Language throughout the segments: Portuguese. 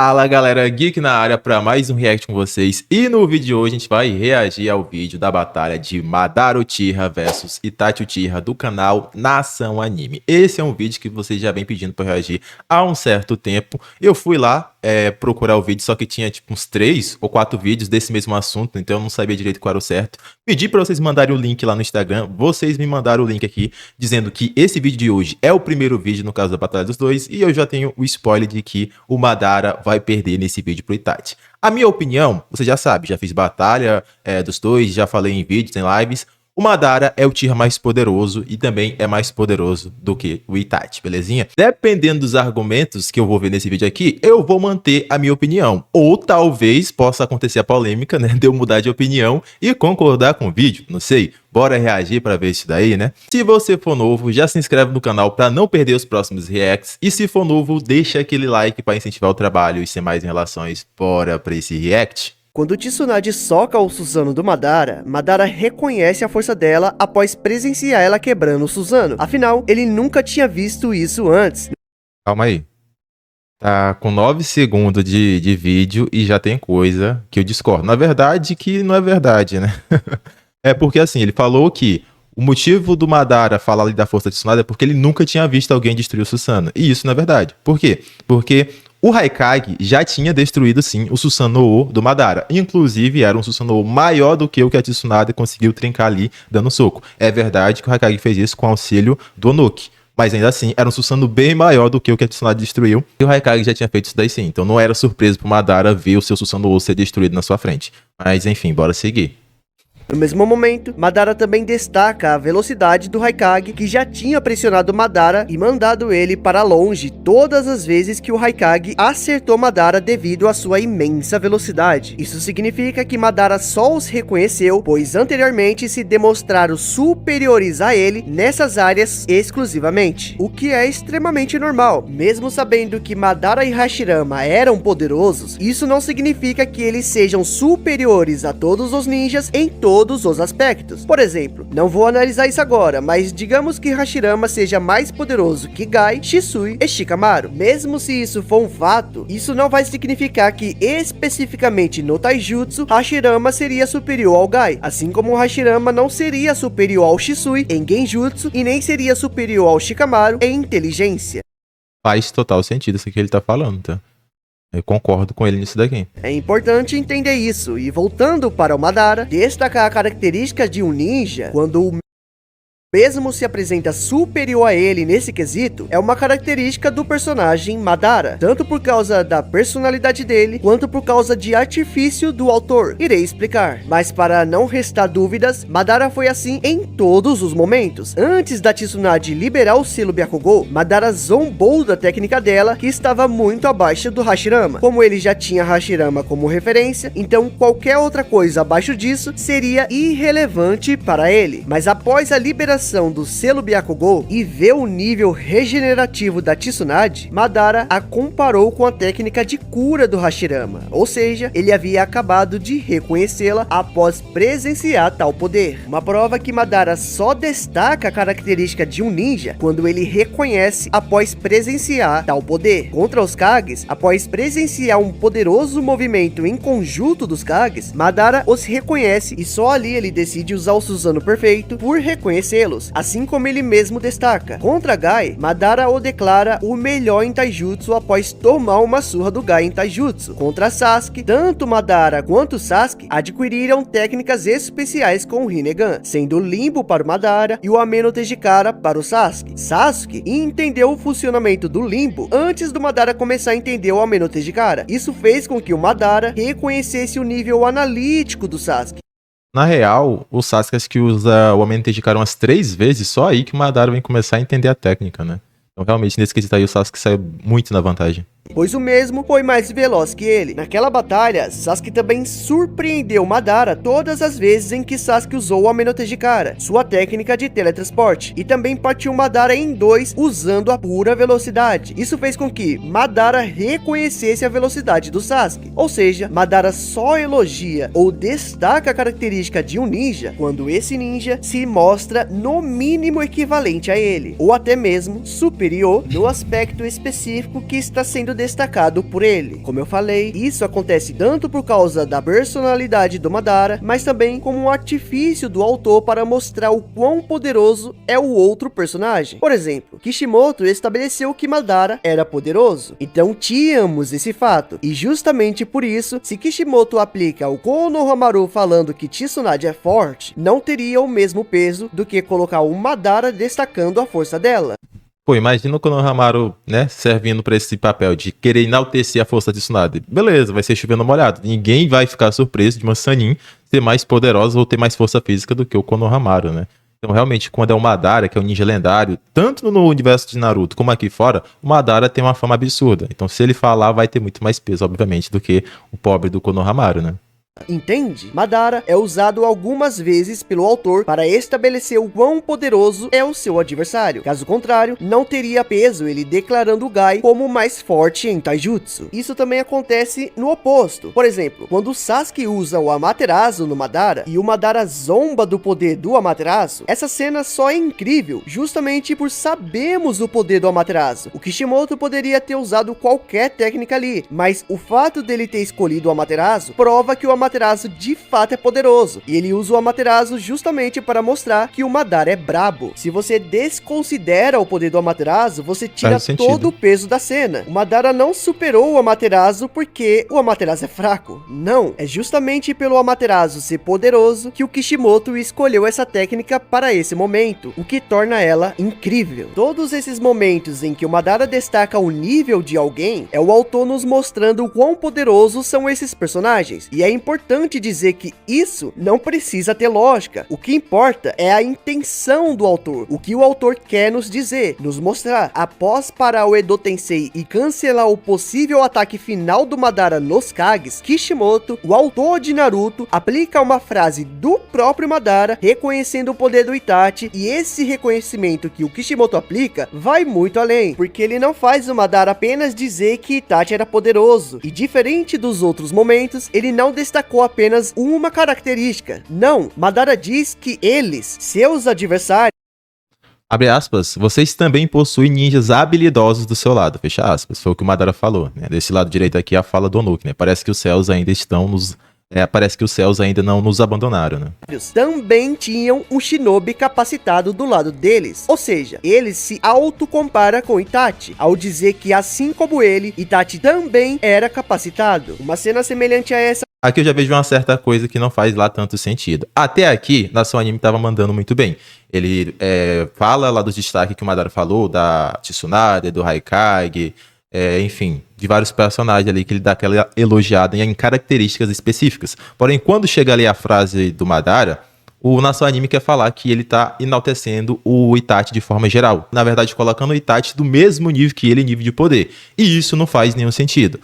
Fala galera, Geek na área para mais um react com vocês. E no vídeo de hoje a gente vai reagir ao vídeo da batalha de Madara Uchiha versus Itachi Uchiha do canal Nação Anime. Esse é um vídeo que vocês já vem pedindo para reagir há um certo tempo. Eu fui lá procurar o vídeo, só que tinha tipo uns 3 ou 4 vídeos desse mesmo assunto, então eu não sabia direito qual era o certo. Pedi para vocês mandarem o link lá no Instagram, vocês me mandaram o link aqui, dizendo que esse vídeo de hoje é o primeiro vídeo no caso da Batalha dos Dois, e eu já tenho o spoiler de que o Madara vai perder nesse vídeo pro Itachi. A minha opinião, você já sabe, já fiz batalha dos dois, já falei em vídeos, em lives. O Madara é o Uchiha mais poderoso e também é mais poderoso do que o Itachi, belezinha? Dependendo dos argumentos que eu vou ver nesse vídeo aqui, eu vou manter a minha opinião. Ou talvez possa acontecer a polêmica, né, de eu mudar de opinião e concordar com o vídeo, não sei. Bora reagir para ver isso daí, né? Se você for novo, já se inscreve no canal para não perder os próximos reacts. E se for novo, deixa aquele like para incentivar o trabalho e ser mais em relações. Bora para esse react. Quando Tsunade soca o Susanoo do Madara, Madara reconhece a força dela após presenciar ela quebrando o Susanoo. Afinal, ele nunca tinha visto isso antes. Calma aí. Tá com 9 segundos de vídeo e já tem coisa que eu discordo. Na verdade, que não é verdade, né? É porque assim, ele falou que o motivo do Madara falar ali da força de Tsunade é porque ele nunca tinha visto alguém destruir o Susanoo. E isso não é verdade. Por quê? Porque o Raikage já tinha destruído, sim, o Susanoo do Madara. Inclusive, era um Susanoo maior do que o que a Tsunade conseguiu trincar ali, dando soco. É verdade que o Raikage fez isso com auxílio do Onoki. Mas ainda assim, era um Susanoo bem maior do que o que a Tsunade destruiu. E o Raikage já tinha feito isso daí sim. Então não era surpresa pro Madara ver o seu Susanoo ser destruído na sua frente. Mas enfim, bora seguir. No mesmo momento, Madara também destaca a velocidade do Raikage, que já tinha pressionado Madara e mandado ele para longe todas as vezes que o Raikage acertou Madara devido à sua imensa velocidade. Isso significa que Madara só os reconheceu, pois anteriormente se demonstraram superiores a ele nessas áreas exclusivamente, o que é extremamente normal. Mesmo sabendo que Madara e Hashirama eram poderosos, isso não significa que eles sejam superiores a todos os ninjas em todos os aspectos. Por exemplo, não vou analisar isso agora, mas digamos que Hashirama seja mais poderoso que Gai, Shisui e Shikamaru. Mesmo se isso for um fato, isso não vai significar que especificamente no Taijutsu, Hashirama seria superior ao Gai, assim como Hashirama não seria superior ao Shisui em Genjutsu e nem seria superior ao Shikamaru em inteligência. Faz total sentido isso que ele tá falando, tá? Eu concordo com ele nisso daqui. É importante entender isso, e voltando para o Madara, destacar a característica de um ninja, quando o mesmo se apresenta superior a ele nesse quesito, é uma característica do personagem Madara, tanto por causa da personalidade dele, quanto por causa de artifício do autor. Irei explicar, mas para não restar dúvidas, Madara foi assim em todos os momentos. Antes da Tsunade liberar o selo Byakugou, Madara zombou da técnica dela, que estava muito abaixo do Hashirama. Como ele já tinha Hashirama como referência, então qualquer outra coisa abaixo disso seria irrelevante para ele. Mas após a liberação do selo Byakugou e ver o nível regenerativo da Tsunade, Madara a comparou com a técnica de cura do Hashirama, ou seja, ele havia acabado de reconhecê-la após presenciar tal poder. Uma prova que Madara só destaca a característica de um ninja quando ele reconhece após presenciar tal poder. Contra os Kages, após presenciar um poderoso movimento em conjunto dos Kages, Madara os reconhece e só ali ele decide usar o Susanoo perfeito por reconhecê-lo. Assim como ele mesmo destaca. Contra Gai, Madara o declara o melhor em Taijutsu após tomar uma surra do Gai em Taijutsu. Contra Sasuke, tanto Madara quanto Sasuke adquiriram técnicas especiais com o Rinnegan, sendo o Limbo para o Madara e o Ameno Tejikara para o Sasuke. Sasuke entendeu o funcionamento do Limbo antes do Madara começar a entender o Ameno Tejikara. Isso fez com que o Madara reconhecesse o nível analítico do Sasuke. Na real, o Sasuke acho que usa o Ameno Tejikara umas 3 vezes, só aí que o Madara vem começar a entender a técnica, né? Então realmente nesse quesito aí o Sasuke saiu muito na vantagem. pois o mesmo foi mais veloz que ele. Naquela batalha, Sasuke também surpreendeu Madara todas as vezes em que Sasuke usou o Ameno Tejikara, sua técnica de teletransporte, e também partiu Madara em dois usando a pura velocidade. Isso fez com que Madara reconhecesse a velocidade do Sasuke, ou seja, Madara só elogia ou destaca a característica de um ninja quando esse ninja se mostra no mínimo equivalente a ele, ou até mesmo superior no aspecto específico que está sendo destacado por ele. Como eu falei, isso acontece tanto por causa da personalidade do Madara, mas também como um artifício do autor para mostrar o quão poderoso é o outro personagem. Por exemplo, Kishimoto estabeleceu que Madara era poderoso, então tínhamos esse fato, e justamente por isso, se Kishimoto aplica o Konohamaru falando que Tsunade é forte, não teria o mesmo peso do que colocar o Madara destacando a força dela. Pô, imagina o Konohamaru, né, servindo pra esse papel de querer enaltecer a força de Tsunade. Beleza, vai ser chovendo molhado. Ninguém vai ficar surpreso de uma Sannin ser mais poderosa ou ter mais força física do que o Konohamaru, né? Então, realmente, quando é o Madara, que é um ninja lendário, tanto no universo de Naruto como aqui fora, o Madara tem uma fama absurda. Então, se ele falar, vai ter muito mais peso, obviamente, do que o pobre do Konohamaru, né? Entende? Madara é usado algumas vezes pelo autor para estabelecer o quão poderoso é o seu adversário. Caso contrário, não teria peso ele declarando o Gai como o mais forte em Taijutsu. Isso também acontece no oposto. Por exemplo, quando o Sasuke usa o Amaterasu no Madara e o Madara zomba do poder do Amaterasu, essa cena só é incrível justamente por sabermos o poder do Amaterasu. O Kishimoto poderia ter usado qualquer técnica ali, mas o fato dele ter escolhido o Amaterasu prova que o Amaterasu de fato é poderoso, e ele usa o Amaterasu justamente para mostrar que o Madara é brabo. Se você desconsidera o poder do Amaterasu, você tira todo o peso da cena. O Madara não superou o Amaterasu porque o Amaterasu é fraco. Não, é justamente pelo Amaterasu ser poderoso que o Kishimoto escolheu essa técnica para esse momento, o que torna ela incrível. Todos esses momentos em que o Madara destaca o nível de alguém, é o autor nos mostrando o quão poderosos são esses personagens, e é importante dizer que isso não precisa ter lógica. O que importa é a intenção do autor, o que o autor quer nos dizer, nos mostrar. Após parar o Edo Tensei e cancelar o possível ataque final do Madara nos Kages, Kishimoto, o autor de Naruto, aplica uma frase do próprio Madara, reconhecendo o poder do Itachi, e esse reconhecimento que o Kishimoto aplica vai muito além, porque ele não faz o Madara apenas dizer que Itachi era poderoso, e diferente dos outros momentos, ele não destacou apenas uma característica. Não, Madara diz que eles, seus adversários, abre aspas, vocês também possuem ninjas habilidosos do seu lado, fecha aspas, foi o que o Madara falou, né? Desse lado direito aqui a fala do Onuki, né? Parece que os céus ainda estão nos... parece que os céus ainda não nos abandonaram, né? Também tinham um shinobi capacitado do lado deles. Ou seja, ele se autocompara com Itachi, ao dizer que assim como ele, Itachi também era capacitado. Uma cena semelhante a essa. Aqui eu já vejo uma certa coisa que não faz lá tanto sentido. Até aqui, Nação Anime tava mandando muito bem. Ele fala lá dos destaques que o Madara falou, da Tsunade, do Haikage, enfim, de vários personagens ali que ele dá aquela elogiada em características específicas. Porém, quando chega ali a frase do Madara, o Nação Anime quer falar que ele tá enaltecendo o Itachi de forma geral. Na verdade, colocando o Itachi do mesmo nível que ele, nível de poder. E isso não faz nenhum sentido.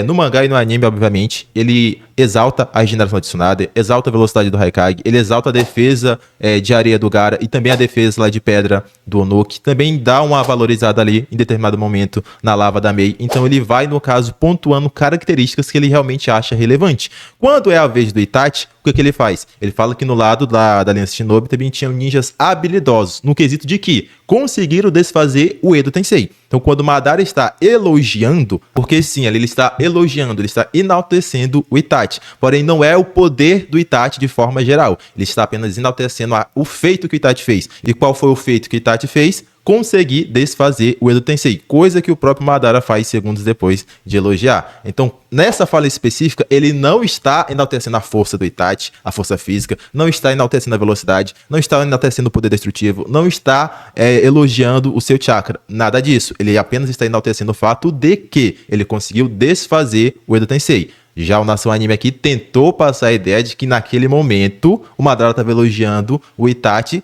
No mangá e no anime, obviamente, ele exalta a regeneração de Tsunade, exalta a velocidade do Haikage, ele exalta a defesa de areia do Gaara e também a defesa lá de pedra do Onoki. Também dá uma valorizada ali em determinado momento na lava da Mei. Então ele vai, no caso, pontuando características que ele realmente acha relevante. Quando é a vez do Itachi, o que ele faz? Ele fala que no lado da Aliança Shinobi também tinham ninjas habilidosos, no quesito de que conseguiram desfazer o Edo Tensei. Então quando o Madara está elogiando, porque sim, ele está elogiando, ele está enaltecendo o Itachi, porém não é o poder do Itachi de forma geral, ele está apenas enaltecendo o feito que o Itachi fez. E qual foi o feito que o Itachi fez? Conseguir desfazer o Edo Tensei, coisa que o próprio Madara faz segundos depois de elogiar. Então, nessa fala específica, ele não está enaltecendo a força do Itachi, a força física, não está enaltecendo a velocidade, não está enaltecendo o poder destrutivo, não está elogiando o seu chakra, nada disso. Ele apenas está enaltecendo o fato de que ele conseguiu desfazer o Edo Tensei. Já o Nação Anime aqui tentou passar a ideia de que naquele momento o Madara estava elogiando o Itachi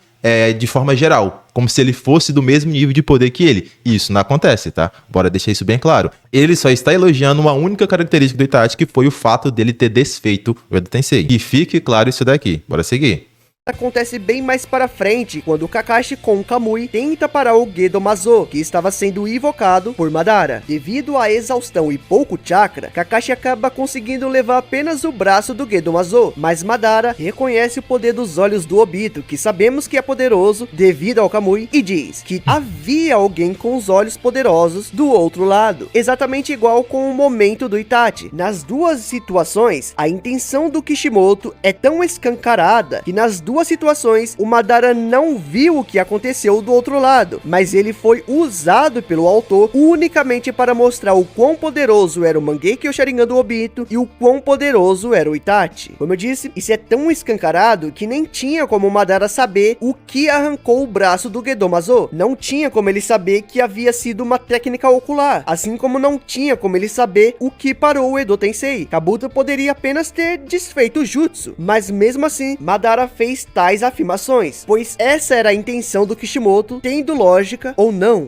de forma geral, como se ele fosse do mesmo nível de poder que ele. Isso não acontece, tá? Bora deixar isso bem claro. Ele só está elogiando uma única característica do Itachi, que foi o fato dele ter desfeito o Edo Tensei. E fique claro isso daqui. Bora seguir. acontece bem mais para frente, quando Kakashi com Kamui tenta parar o Gedomazo, que estava sendo invocado por Madara. Devido à exaustão e pouco chakra, Kakashi acaba conseguindo levar apenas o braço do Gedomazo, mas Madara reconhece o poder dos olhos do Obito, que sabemos que é poderoso devido ao Kamui, e diz que havia alguém com os olhos poderosos do outro lado, exatamente igual com o momento do Itachi. Nas duas situações, a intenção do Kishimoto é tão escancarada que nas duas situações o Madara não viu o que aconteceu do outro lado, mas ele foi usado pelo autor unicamente para mostrar o quão poderoso era o Mangekyo Sharingan do Obito e o quão poderoso era o Itachi. Como eu disse, isso é tão escancarado que nem tinha como o Madara saber o que arrancou o braço do Gedomazo. Não tinha como ele saber que havia sido uma técnica ocular, assim como não tinha como ele saber o que parou o Edo Tensei. Kabuto poderia apenas ter desfeito o jutsu, mas mesmo assim, Madara fez tais afirmações, pois essa era a intenção do Kishimoto, tendo lógica ou não.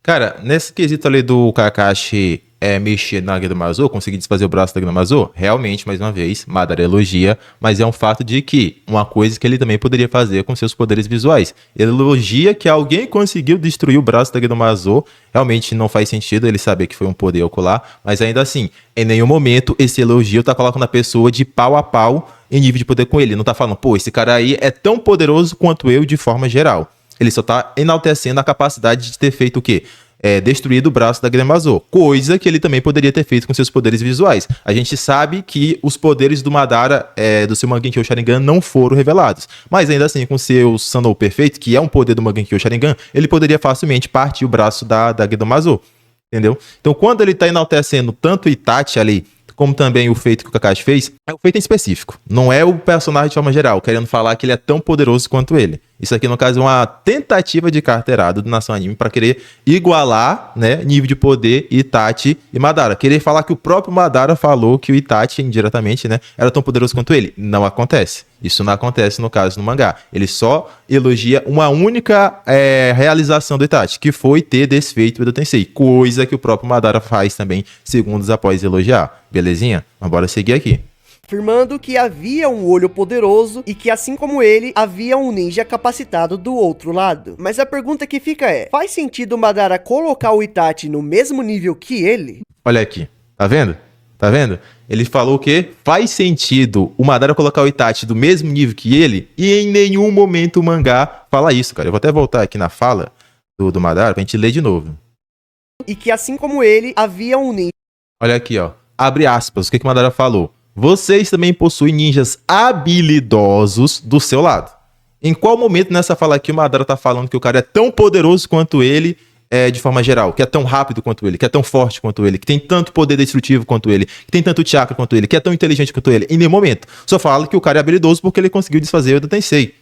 Cara, nesse quesito ali do Kakashi mexer na Gedomazo, conseguir desfazer o braço da Gedomazo, realmente, mais uma vez, Madara elogia, mas é um fato de que uma coisa que ele também poderia fazer com seus poderes visuais. Ele elogia que alguém conseguiu destruir o braço da Gedomazo, realmente não faz sentido ele saber que foi um poder ocular, mas ainda assim, em nenhum momento esse elogio tá colocando a pessoa de pau a pau em nível de poder com ele. Não tá falando, pô, esse cara aí é tão poderoso quanto eu de forma geral. Ele só tá enaltecendo a capacidade de ter feito o quê? Destruído o braço da Gedomazo, coisa que ele também poderia ter feito com seus poderes visuais. A gente sabe que os poderes do Madara, do seu Mangekyou Sharingan, não foram revelados, mas ainda assim, com seu Sannou perfeito, que é um poder do Mangekyou Sharingan, ele poderia facilmente partir o braço da Gedomazo, entendeu? Então, quando ele tá enaltecendo tanto o Itachi ali, como também o feito que o Kakashi fez, é o feito em específico. Não é o personagem de forma geral, querendo falar que ele é tão poderoso quanto ele. Isso aqui, no caso, é uma tentativa de carteirada do Nação Anime para querer igualar, né, nível de poder Itachi e Madara. Querer falar que o próprio Madara falou que o Itachi, indiretamente, né, era tão poderoso quanto ele. Não acontece. Isso não acontece, no caso, no mangá. Ele só elogia uma única realização do Itachi, que foi ter desfeito o Edo Tensei. Coisa que o próprio Madara faz também, segundos após elogiar. Belezinha? Mas bora seguir aqui. Afirmando que havia um olho poderoso e que, assim como ele, havia um ninja capacitado do outro lado. Mas a pergunta que fica é, faz sentido o Madara colocar o Itachi no mesmo nível que ele? Olha aqui, tá vendo? Tá vendo? Ele falou que faz sentido o Madara colocar o Itachi do mesmo nível que ele, e em nenhum momento o mangá fala isso, cara. Eu vou até voltar aqui na fala do Madara pra gente ler de novo. E que, assim como ele, havia um ninja... Olha aqui, ó. Abre aspas, o que o Madara falou? Vocês também possuem ninjas habilidosos do seu lado. Em qual momento nessa fala aqui o Madara tá falando que o cara é tão poderoso quanto ele, de forma geral, que é tão rápido quanto ele, que é tão forte quanto ele, que tem tanto poder destrutivo quanto ele, que tem tanto chakra quanto ele, que é tão inteligente quanto ele? Em nenhum momento. Só fala que o cara é habilidoso porque ele conseguiu desfazer o Edo Tensei.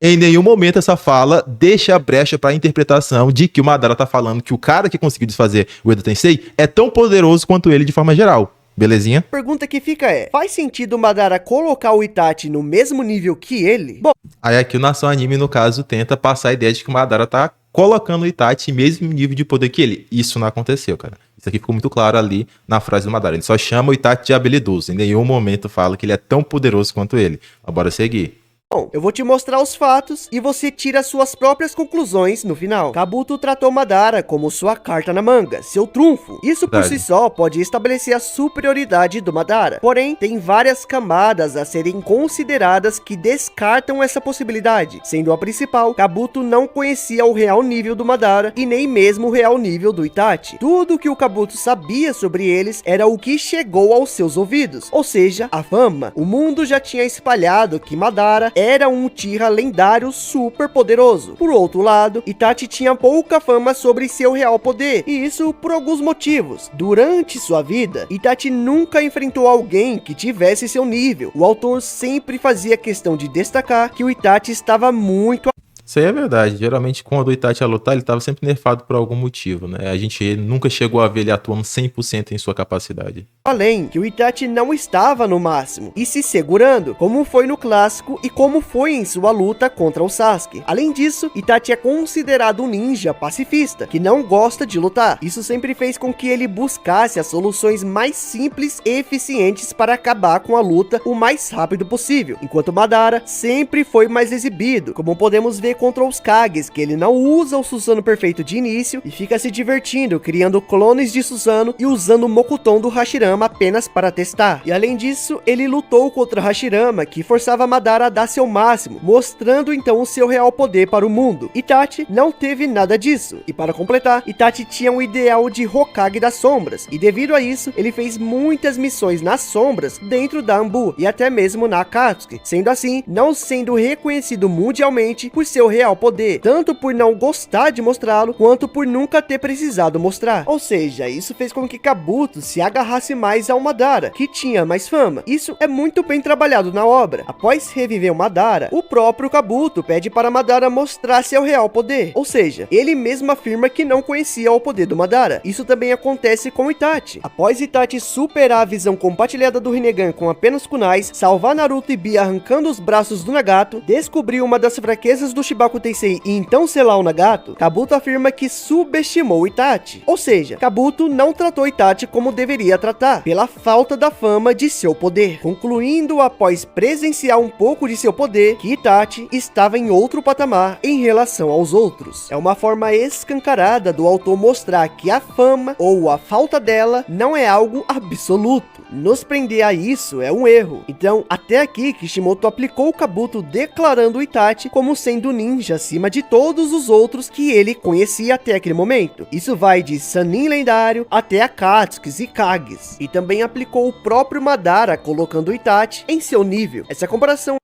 Em nenhum momento essa fala deixa a brecha para a interpretação de que o Madara tá falando que o cara que conseguiu desfazer o Edo Tensei é tão poderoso quanto ele de forma geral. Belezinha? A pergunta que fica é, faz sentido o Madara colocar o Itachi no mesmo nível que ele? Bom, aí aqui o Nação Anime, no caso, tenta passar a ideia de que o Madara tá colocando o Itachi em mesmo nível de poder que ele. Isso não aconteceu, cara. Isso aqui ficou muito claro ali na frase do Madara. Ele só chama o Itachi de habilidoso. Em nenhum momento fala que ele é tão poderoso quanto ele. Mas bora seguir. Bom, eu vou te mostrar os fatos e você tira suas próprias conclusões no final. Kabuto tratou Madara como sua carta na manga, seu trunfo. Isso por si só pode estabelecer a superioridade do Madara. Porém, tem várias camadas a serem consideradas que descartam essa possibilidade. Sendo a principal, Kabuto não conhecia o real nível do Madara e nem mesmo o real nível do Itachi. Tudo que o Kabuto sabia sobre eles era o que chegou aos seus ouvidos, ou seja, a fama. O mundo já tinha espalhado que Madara era um Uchiha lendário super poderoso. Por outro lado, Itachi tinha pouca fama sobre seu real poder, e isso por alguns motivos. Durante sua vida, Itachi nunca enfrentou alguém que tivesse seu nível. O autor sempre fazia questão de destacar que o Itachi estava muito... Isso aí é verdade. Geralmente, quando o Itachi ia lutar, ele estava sempre nerfado por algum motivo, né? A gente nunca chegou a ver ele atuando 100% em sua capacidade. além, que o Itachi não estava no máximo e se segurando, como foi no clássico e como foi em sua luta contra o Sasuke. Além disso, Itachi é considerado um ninja pacifista, que não gosta de lutar. Isso sempre fez com que ele buscasse as soluções mais simples e eficientes para acabar com a luta o mais rápido possível, enquanto Madara sempre foi mais exibido, como podemos ver contra os Kages, que ele não usa o Susanoo perfeito de início e fica se divertindo, criando clones de Susanoo e usando o Mokuton do Hashirama apenas para testar. E além disso, ele lutou contra Hashirama, que forçava Madara a dar seu máximo, mostrando então o seu real poder para o mundo. Itachi não teve nada disso, e para completar, Itachi tinha um ideal de Hokage das sombras, e devido a isso, ele fez muitas missões nas sombras dentro da Anbu, e até mesmo na Akatsuki, sendo assim, não sendo reconhecido mundialmente por seu real poder, tanto por não gostar de mostrá-lo, quanto por nunca ter precisado mostrar. Ou seja, isso fez com que Kabuto se agarrasse mais ao Madara, que tinha mais fama. Isso é muito bem trabalhado na obra. Após reviver o Madara, o próprio Kabuto pede para Madara mostrar seu real poder, ou seja, ele mesmo afirma que não conhecia o poder do Madara. Isso também acontece com Itachi. Após Itachi superar a visão compartilhada do Rinnegan com apenas kunais, salvar Naruto e Bia arrancando os braços do Nagato, descobrir uma das fraquezas do Shibaku Tensei e então selar o Nagato, Kabuto afirma que subestimou Itachi. Ou seja, Kabuto não tratou Itachi como deveria tratar, pela falta da fama de seu poder, concluindo após presenciar um pouco de seu poder, que Itachi estava em outro patamar em relação aos outros. É uma forma escancarada do autor mostrar que a fama, ou a falta dela, não é algo absoluto. Nos prender a isso é um erro. Então, até aqui, Kishimoto aplicou o Kabuto declarando Itachi como sendo ninja acima de todos os outros que ele conhecia até aquele momento. Isso vai de Sannin lendário até Akatsuki e Kages. E também aplicou o próprio Madara, colocando Itachi em seu nível. Essa comparação...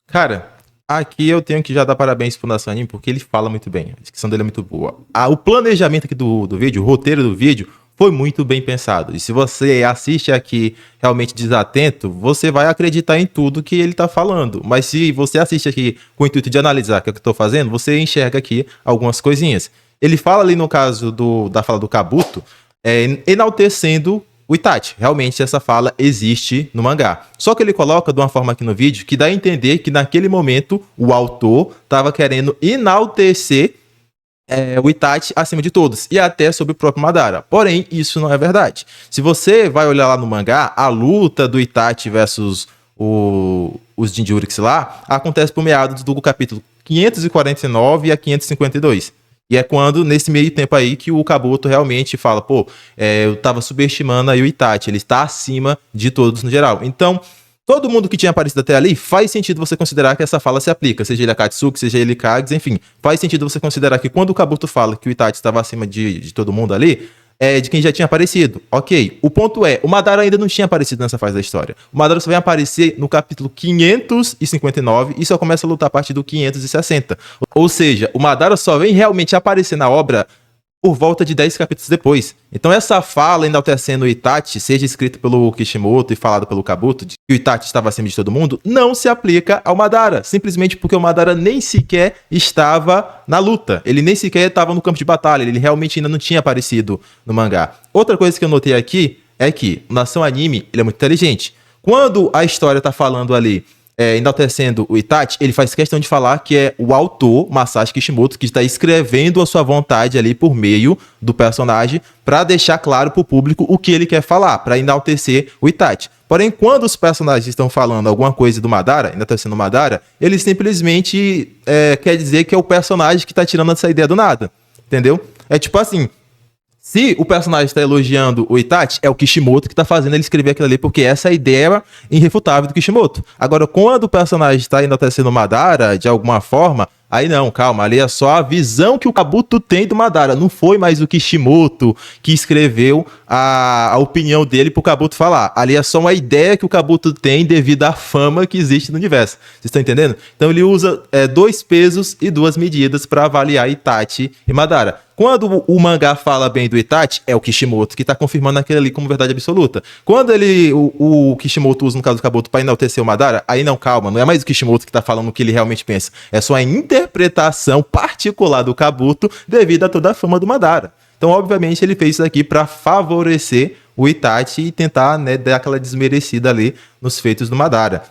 Cara, aqui eu tenho que já dar parabéns pro Nação Anime, porque ele fala muito bem. A descrição dele é muito boa. O planejamento aqui do vídeo, o roteiro do vídeo, foi muito bem pensado. E se você assiste aqui realmente desatento, você vai acreditar em tudo que ele tá falando. Mas se você assiste aqui com o intuito de analisar o que eu tô fazendo, você enxerga aqui algumas coisinhas. Ele fala ali no caso da fala do Kabuto, enaltecendo o Itachi. Realmente essa fala existe no mangá. Só que ele coloca de uma forma aqui no vídeo que dá a entender que naquele momento o autor estava querendo enaltecer o Itachi acima de todos, e até sobre o próprio Madara. Porém, isso não é verdade. Se você vai olhar lá no mangá, a luta do Itachi versus os Jinchuriki lá, acontece por meados do capítulo 549 a 552. E é quando, nesse meio tempo aí, que o Kabuto realmente fala, pô, eu tava subestimando aí o Itachi, ele está acima de todos no geral. Então, todo mundo que tinha aparecido até ali, faz sentido você considerar que essa fala se aplica, seja ele Akatsuki, seja ele Kages, enfim. Faz sentido você considerar que quando o Kabuto fala que o Itachi estava acima de todo mundo ali, é de quem já tinha aparecido. Ok, o ponto é, o Madara ainda não tinha aparecido nessa fase da história. O Madara só vai aparecer no capítulo 559 e só começa a lutar a partir do 560. Ou seja, o Madara só vem realmente aparecer na obra por volta de 10 capítulos depois. Então essa fala enaltecendo o Itachi, seja escrita pelo Kishimoto e falada pelo Kabuto, de que o Itachi estava acima de todo mundo, não se aplica ao Madara, simplesmente porque o Madara nem sequer estava na luta, ele nem sequer estava no campo de batalha, ele realmente ainda não tinha aparecido no mangá. Outra coisa que eu notei aqui é que o Nação Anime, ele é muito inteligente. Quando a história está falando ali, enaltecendo o Itachi, ele faz questão de falar que é o autor, Masashi Kishimoto, que está escrevendo a sua vontade ali por meio do personagem para deixar claro para o público o que ele quer falar, para enaltecer o Itachi. Porém, quando os personagens estão falando alguma coisa do Madara, enaltecendo o Madara, ele simplesmente quer dizer que é o personagem que está tirando essa ideia do nada, entendeu? É tipo assim, se o personagem está elogiando o Itachi, é o Kishimoto que está fazendo ele escrever aquilo ali, porque essa é a ideia irrefutável do Kishimoto. Agora, quando o personagem está enaltecendo o Madara, de alguma forma, aí não, calma, ali é só a visão que o Kabuto tem do Madara. Não foi mais o Kishimoto que escreveu a opinião dele pro Kabuto falar. Ali é só uma ideia que o Kabuto tem devido à fama que existe no universo. Vocês estão entendendo? Então ele usa 2 pesos e 2 medidas para avaliar Itachi e Madara. Quando o mangá fala bem do Itachi, é o Kishimoto que tá confirmando aquilo ali como verdade absoluta. Quando o Kishimoto usa, no caso do Kabuto, para enaltecer o Madara, aí não, calma, não é mais o Kishimoto que tá falando o que ele realmente pensa. É só a interpretação particular do Kabuto devido a toda a fama do Madara. Então, obviamente, ele fez isso aqui para favorecer o Itachi e tentar, né, dar aquela desmerecida ali nos feitos do Madara.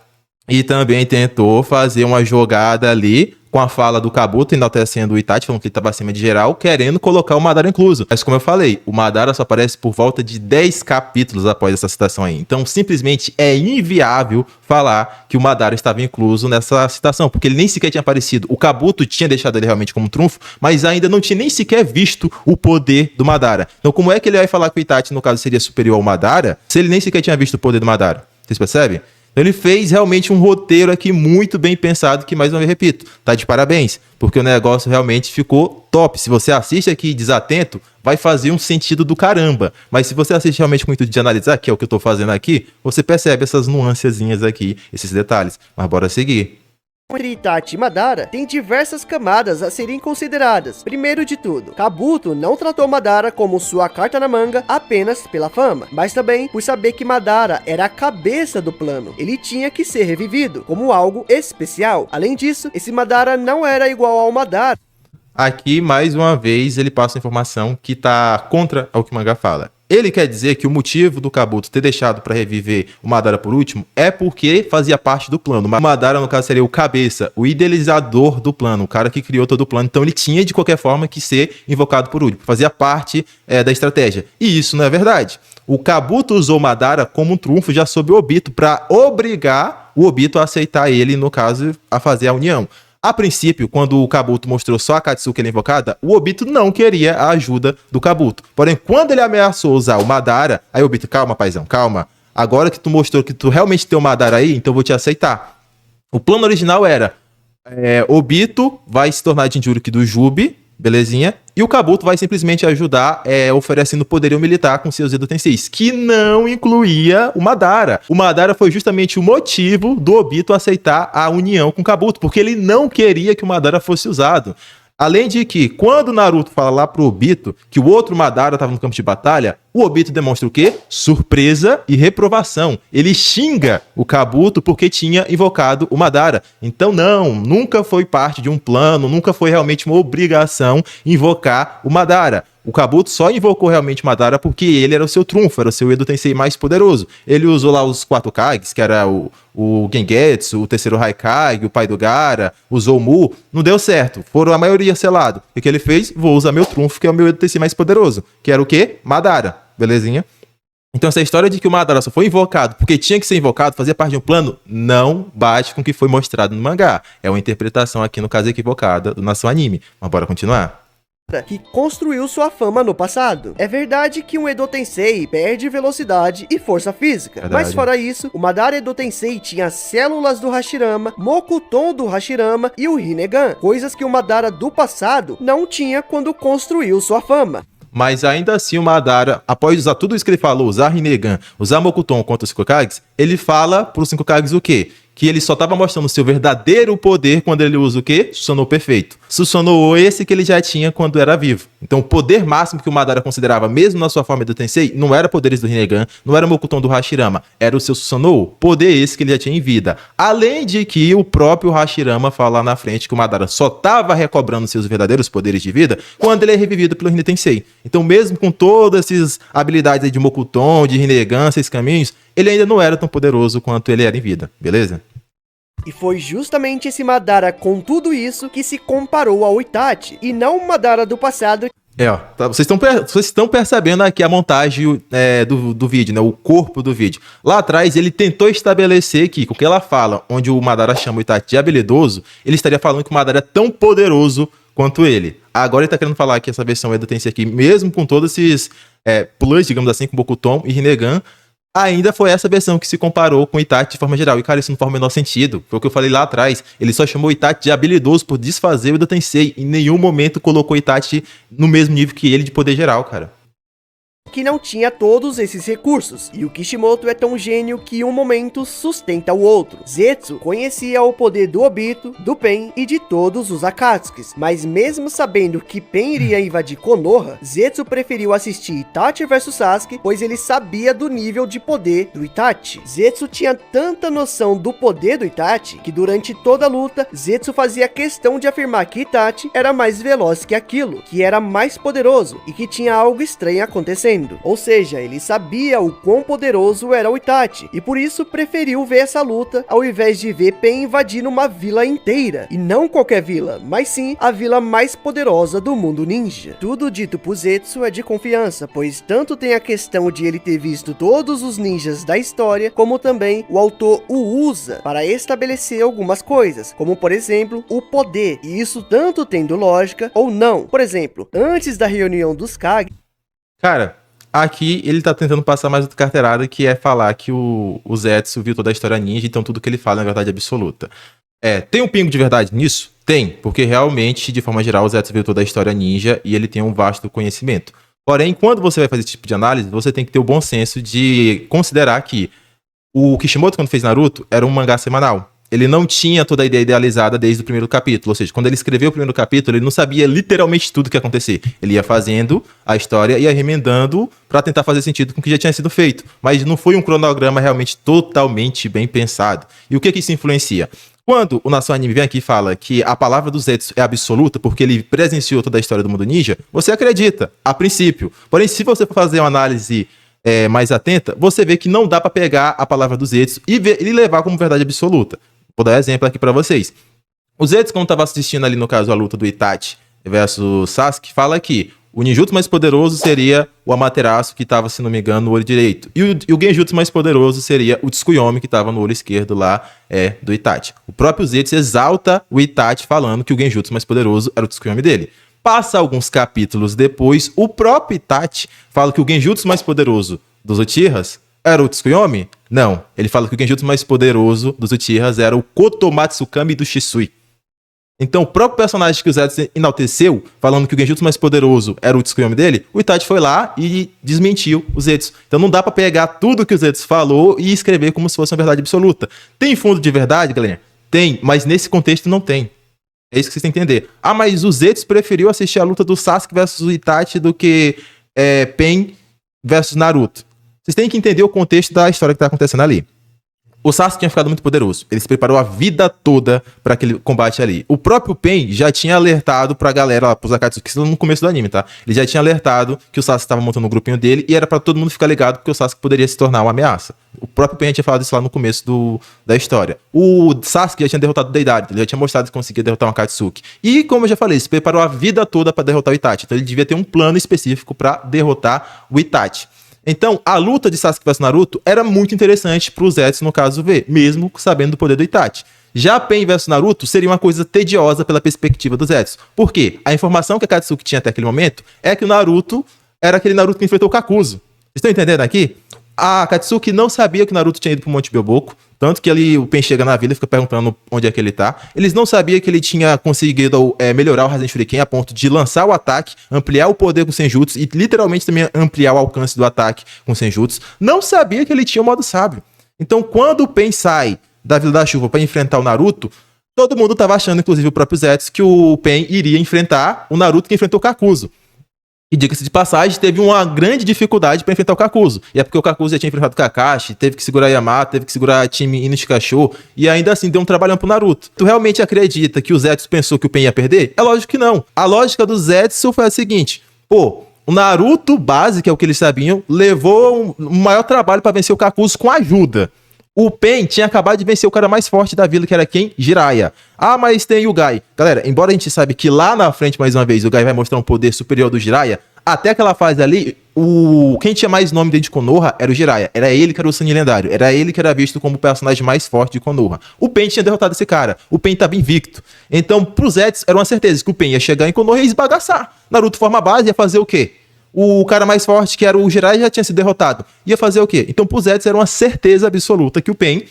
E também tentou fazer uma jogada ali com a fala do Kabuto, enaltecendo o Itachi, falando que ele estava acima de geral, querendo colocar o Madara incluso. Mas como eu falei, o Madara só aparece por volta de 10 capítulos após essa citação aí. Então, simplesmente é inviável falar que o Madara estava incluso nessa citação, porque ele nem sequer tinha aparecido. O Kabuto tinha deixado ele realmente como trunfo, mas ainda não tinha nem sequer visto o poder do Madara. Então, como é que ele vai falar que o Itachi, no caso, seria superior ao Madara, se ele nem sequer tinha visto o poder do Madara? Vocês percebem? Ele fez realmente um roteiro aqui muito bem pensado, que mais uma vez repito, tá de parabéns, porque o negócio realmente ficou top. Se você assiste aqui desatento, vai fazer um sentido do caramba. Mas se você assiste realmente com o intuito de analisar, que é o que eu tô fazendo aqui, você percebe essas nuancezinhas aqui, esses detalhes. Mas bora seguir. Entre Itachi e Madara tem diversas camadas a serem consideradas. Primeiro de tudo, Kabuto não tratou Madara como sua carta na manga apenas pela fama, mas também por saber que Madara era a cabeça do plano. Ele tinha que ser revivido como algo especial. Além disso, esse Madara não era igual ao Madara. Aqui, mais uma vez, ele passa a informação que tá contra o que o mangá fala. Ele quer dizer que o motivo do Kabuto ter deixado para reviver o Madara por último é porque fazia parte do plano. O Madara, no caso, seria o cabeça, o idealizador do plano, o cara que criou todo o plano. Então ele tinha, de qualquer forma, que ser invocado por último. Fazia parte da estratégia. E isso não é verdade. O Kabuto usou o Madara como um trunfo já sob o Obito para obrigar o Obito a aceitar ele, no caso, a fazer a união. A princípio, quando o Kabuto mostrou só a Katsuki invocada, o Obito não queria a ajuda do Kabuto. Porém, quando ele ameaçou usar o Madara, aí o Obito, calma, paizão, calma. Agora que tu mostrou que tu realmente tem o Madara aí, então eu vou te aceitar. O plano original era, Obito vai se tornar Jinchuriki do Jubi, belezinha? E o Kabuto vai simplesmente ajudar oferecendo poderio militar com seus Edo Tenseis, que não incluía o Madara. O Madara foi justamente o motivo do Obito aceitar a união com o Kabuto, porque ele não queria que o Madara fosse usado. Além de que, quando o Naruto fala lá pro Obito que o outro Madara estava no campo de batalha, o Obito demonstra o quê? Surpresa e reprovação. Ele xinga o Kabuto porque tinha invocado o Madara. Então não, nunca foi parte de um plano, nunca foi realmente uma obrigação invocar o Madara. O Kabuto só invocou realmente o Madara porque ele era o seu trunfo, era o seu Edo Tensei mais poderoso. Ele usou lá os 4 Kages, que era o Gengetsu, o terceiro Haikage, o pai do Gaara, usou o Mu, não deu certo. Foram a maioria selado. E o que ele fez? Vou usar meu trunfo, que é o meu Edo Tensei mais poderoso, que era o quê? Madara. Belezinha? Então essa história de que o Madara só foi invocado porque tinha que ser invocado, fazia parte de um plano, não bate com o que foi mostrado no mangá. É uma interpretação aqui, no caso, equivocada do nosso anime. Mas bora continuar? Que construiu sua fama no passado. É verdade que um Edo Tensei perde velocidade e força física, Verdade. mas fora isso, o Madara Edo Tensei tinha células do Hashirama, Mokuton do Hashirama e o Rinnegan, coisas que o Madara do passado não tinha quando construiu sua fama. Mas ainda assim o Madara, após usar tudo isso que ele falou, usar Rinnegan, usar Mokuton contra os 5 Kages, ele fala pros 5 Kages o quê? Que ele só estava mostrando seu verdadeiro poder quando ele usa o quê? Susanoo perfeito. Susanoo esse que ele já tinha quando era vivo. Então o poder máximo que o Madara considerava, mesmo na sua forma do Tensei, não era poderes do Rinnegan, não era o Mokuton do Hashirama, era o seu Susanoo, poder esse que ele já tinha em vida. Além de que o próprio Hashirama fala lá na frente que o Madara só estava recobrando seus verdadeiros poderes de vida quando ele é revivido pelo Rinne Tensei. Então mesmo com todas essas habilidades aí de Mokuton, de Rinnegan, 6 caminhos, ele ainda não era tão poderoso quanto ele era em vida, beleza? E foi justamente esse Madara com tudo isso que se comparou ao Itachi, e não o Madara do passado. Tá, vocês estão percebendo aqui a montagem do vídeo, né? O corpo do vídeo. Lá atrás, ele tentou estabelecer que, com o que ela fala, onde o Madara chama o Itachi de habilidoso, ele estaria falando que o Madara é tão poderoso quanto ele. Agora ele tá querendo falar que essa versão Edo Tensei aqui, mesmo com todos esses plus, digamos assim, com Bokuton e Rinnegan, ainda foi essa versão que se comparou com o Itachi de forma geral. E, cara, isso não faz o menor sentido. Foi o que eu falei lá atrás. Ele só chamou o Itachi de habilidoso por desfazer o Edo Tensei. Em nenhum momento colocou o Itachi no mesmo nível que ele de poder geral, cara. Que não tinha todos esses recursos, e o Kishimoto é tão gênio que um momento sustenta o outro. Zetsu conhecia o poder do Obito, do Pen e de todos os Akatsukis, mas mesmo sabendo que Pen iria invadir Konoha, Zetsu preferiu assistir Itachi vs Sasuke, pois ele sabia do nível de poder do Itachi. Zetsu tinha tanta noção do poder do Itachi, que durante toda a luta, Zetsu fazia questão de afirmar que Itachi era mais veloz que aquilo, que era mais poderoso, e que tinha algo estranho acontecendo. vendo. Ou seja, ele sabia o quão poderoso era o Itachi, e por isso preferiu ver essa luta ao invés de ver Pain invadindo uma vila inteira. E não qualquer vila, mas sim a vila mais poderosa do mundo ninja. Tudo dito por Zetsu é de confiança, pois tanto tem a questão de ele ter visto todos os ninjas da história, como também o autor o usa para estabelecer algumas coisas, como por exemplo, o poder, e isso tanto tendo lógica ou não. Por exemplo, antes da reunião dos Kage... Cara, aqui ele tá tentando passar mais outra carteirada, que é falar que o Zetsu viu toda a história ninja, então tudo que ele fala é verdade absoluta. Tem um pingo de verdade nisso? Tem, porque realmente, de forma geral, o Zetsu viu toda a história ninja e ele tem um vasto conhecimento. Porém, quando você vai fazer esse tipo de análise, você tem que ter o bom senso de considerar que o Kishimoto, quando fez Naruto, era um mangá semanal. Ele não tinha toda a ideia idealizada desde o primeiro capítulo. Ou seja, quando ele escreveu o primeiro capítulo, ele não sabia literalmente tudo o que ia acontecer. Ele ia fazendo a história e ia remendando para tentar fazer sentido com o que já tinha sido feito. Mas não foi um cronograma realmente totalmente bem pensado. E o que isso influencia? Quando o Nação Anime vem aqui e fala que a palavra do Zetsu é absoluta porque ele presenciou toda a história do mundo ninja, você acredita, a princípio. Porém, se você for fazer uma análise mais atenta, você vê que não dá para pegar a palavra do Zetsu e levar como verdade absoluta. Vou dar um exemplo aqui pra vocês. O Zetsu, quando tava assistindo ali, no caso, a luta do Itachi versus Sasuke, fala que o ninjutsu mais poderoso seria o Amaterasu, que tava, se não me engano, no olho direito. E o genjutsu mais poderoso seria o Tsukuyomi, que tava no olho esquerdo lá, do Itachi. O próprio Zetsu exalta o Itachi falando que o genjutsu mais poderoso era o Tsukuyomi dele. Passa alguns capítulos depois, o próprio Itachi fala que o genjutsu mais poderoso dos Uchihas era o Tsukuyomi? Não. Ele fala que o genjutsu mais poderoso dos Uchihas era o Kotomatsukami do Shisui. Então, o próprio personagem que o Zetsu enalteceu, falando que o genjutsu mais poderoso era o Tsukuyomi dele, o Itachi foi lá e desmentiu o Zetsu. Então, não dá pra pegar tudo que o Zetsu falou e escrever como se fosse uma verdade absoluta. Tem fundo de verdade, galera? Tem, mas nesse contexto não tem. É isso que vocês têm que entender. Ah, mas o Zetsu preferiu assistir a luta do Sasuke versus o Itachi do que Pain versus Naruto. Vocês têm que entender o contexto da história que tá acontecendo ali. O Sasuke tinha ficado muito poderoso. Ele se preparou a vida toda para aquele combate ali. O próprio Pain já tinha alertado pra galera, pros Akatsuki, no começo do anime, tá? Ele já tinha alertado que o Sasuke estava montando um grupinho dele e era para todo mundo ficar ligado porque o Sasuke poderia se tornar uma ameaça. O próprio Pain tinha falado isso lá no começo da história. O Sasuke já tinha derrotado o Deidara, ele já tinha mostrado que conseguia derrotar um Akatsuki. E, como eu já falei, se preparou a vida toda para derrotar o Itachi. Então ele devia ter um plano específico para derrotar o Itachi. Então, a luta de Sasuke vs Naruto era muito interessante pro Zetsu, no caso, ver, mesmo sabendo do poder do Itachi. Já Pain vs Naruto seria uma coisa tediosa pela perspectiva do Zetsu. Por quê? A informação que a Katsuki tinha até aquele momento é que o Naruto era aquele Naruto que enfrentou o Kakuzu. Vocês estão entendendo aqui? A Katsuki não sabia que o Naruto tinha ido pro Monte Byoboku, tanto que ali o Pain chega na vila e fica perguntando onde é que ele tá. Eles não sabiam que ele tinha conseguido melhorar o Rasen Shuriken a ponto de lançar o ataque, ampliar o poder com Senjutsu e literalmente também ampliar o alcance do ataque com Senjutsu. Não sabia que ele tinha o modo sábio. Então, quando o Pain sai da Vila da Chuva para enfrentar o Naruto, todo mundo tava achando, inclusive o próprio Zetsu, que o Pain iria enfrentar o Naruto que enfrentou o Kakuzu. E, diga-se de passagem, teve uma grande dificuldade para enfrentar o Kakuzu. E é porque o Kakuzu já tinha enfrentado o Kakashi, teve que segurar Yamato, teve que segurar a time Inoshikasho, e ainda assim deu um trabalhão pro Naruto. Tu realmente acredita que o Zetsu pensou que o Pain ia perder? É lógico que não. A lógica do Zetsu foi a seguinte: pô, o Naruto base, que é o que eles sabiam, levou um maior trabalho para vencer o Kakuzu com ajuda. O Pain tinha acabado de vencer o cara mais forte da vila, que era quem? Jiraiya. Ah, mas tem o Gai. Galera, embora a gente saiba que lá na frente, mais uma vez, o Gai vai mostrar um poder superior do Jiraiya, até aquela fase ali, quem tinha mais nome dentro de Konoha era o Jiraiya. Era ele que era o Sannin lendário. Era ele que era visto como o personagem mais forte de Konoha. O Pain tinha derrotado esse cara. O Pain tava invicto. Então, pro Zetsu, era uma certeza que o Pain ia chegar em Konoha e esbagaçar. Naruto forma base, ia fazer o quê? O cara mais forte, que era o Jiraiya, já tinha sido derrotado. Ia fazer o quê? Então, pro Zetsu, era uma certeza absoluta que o Pain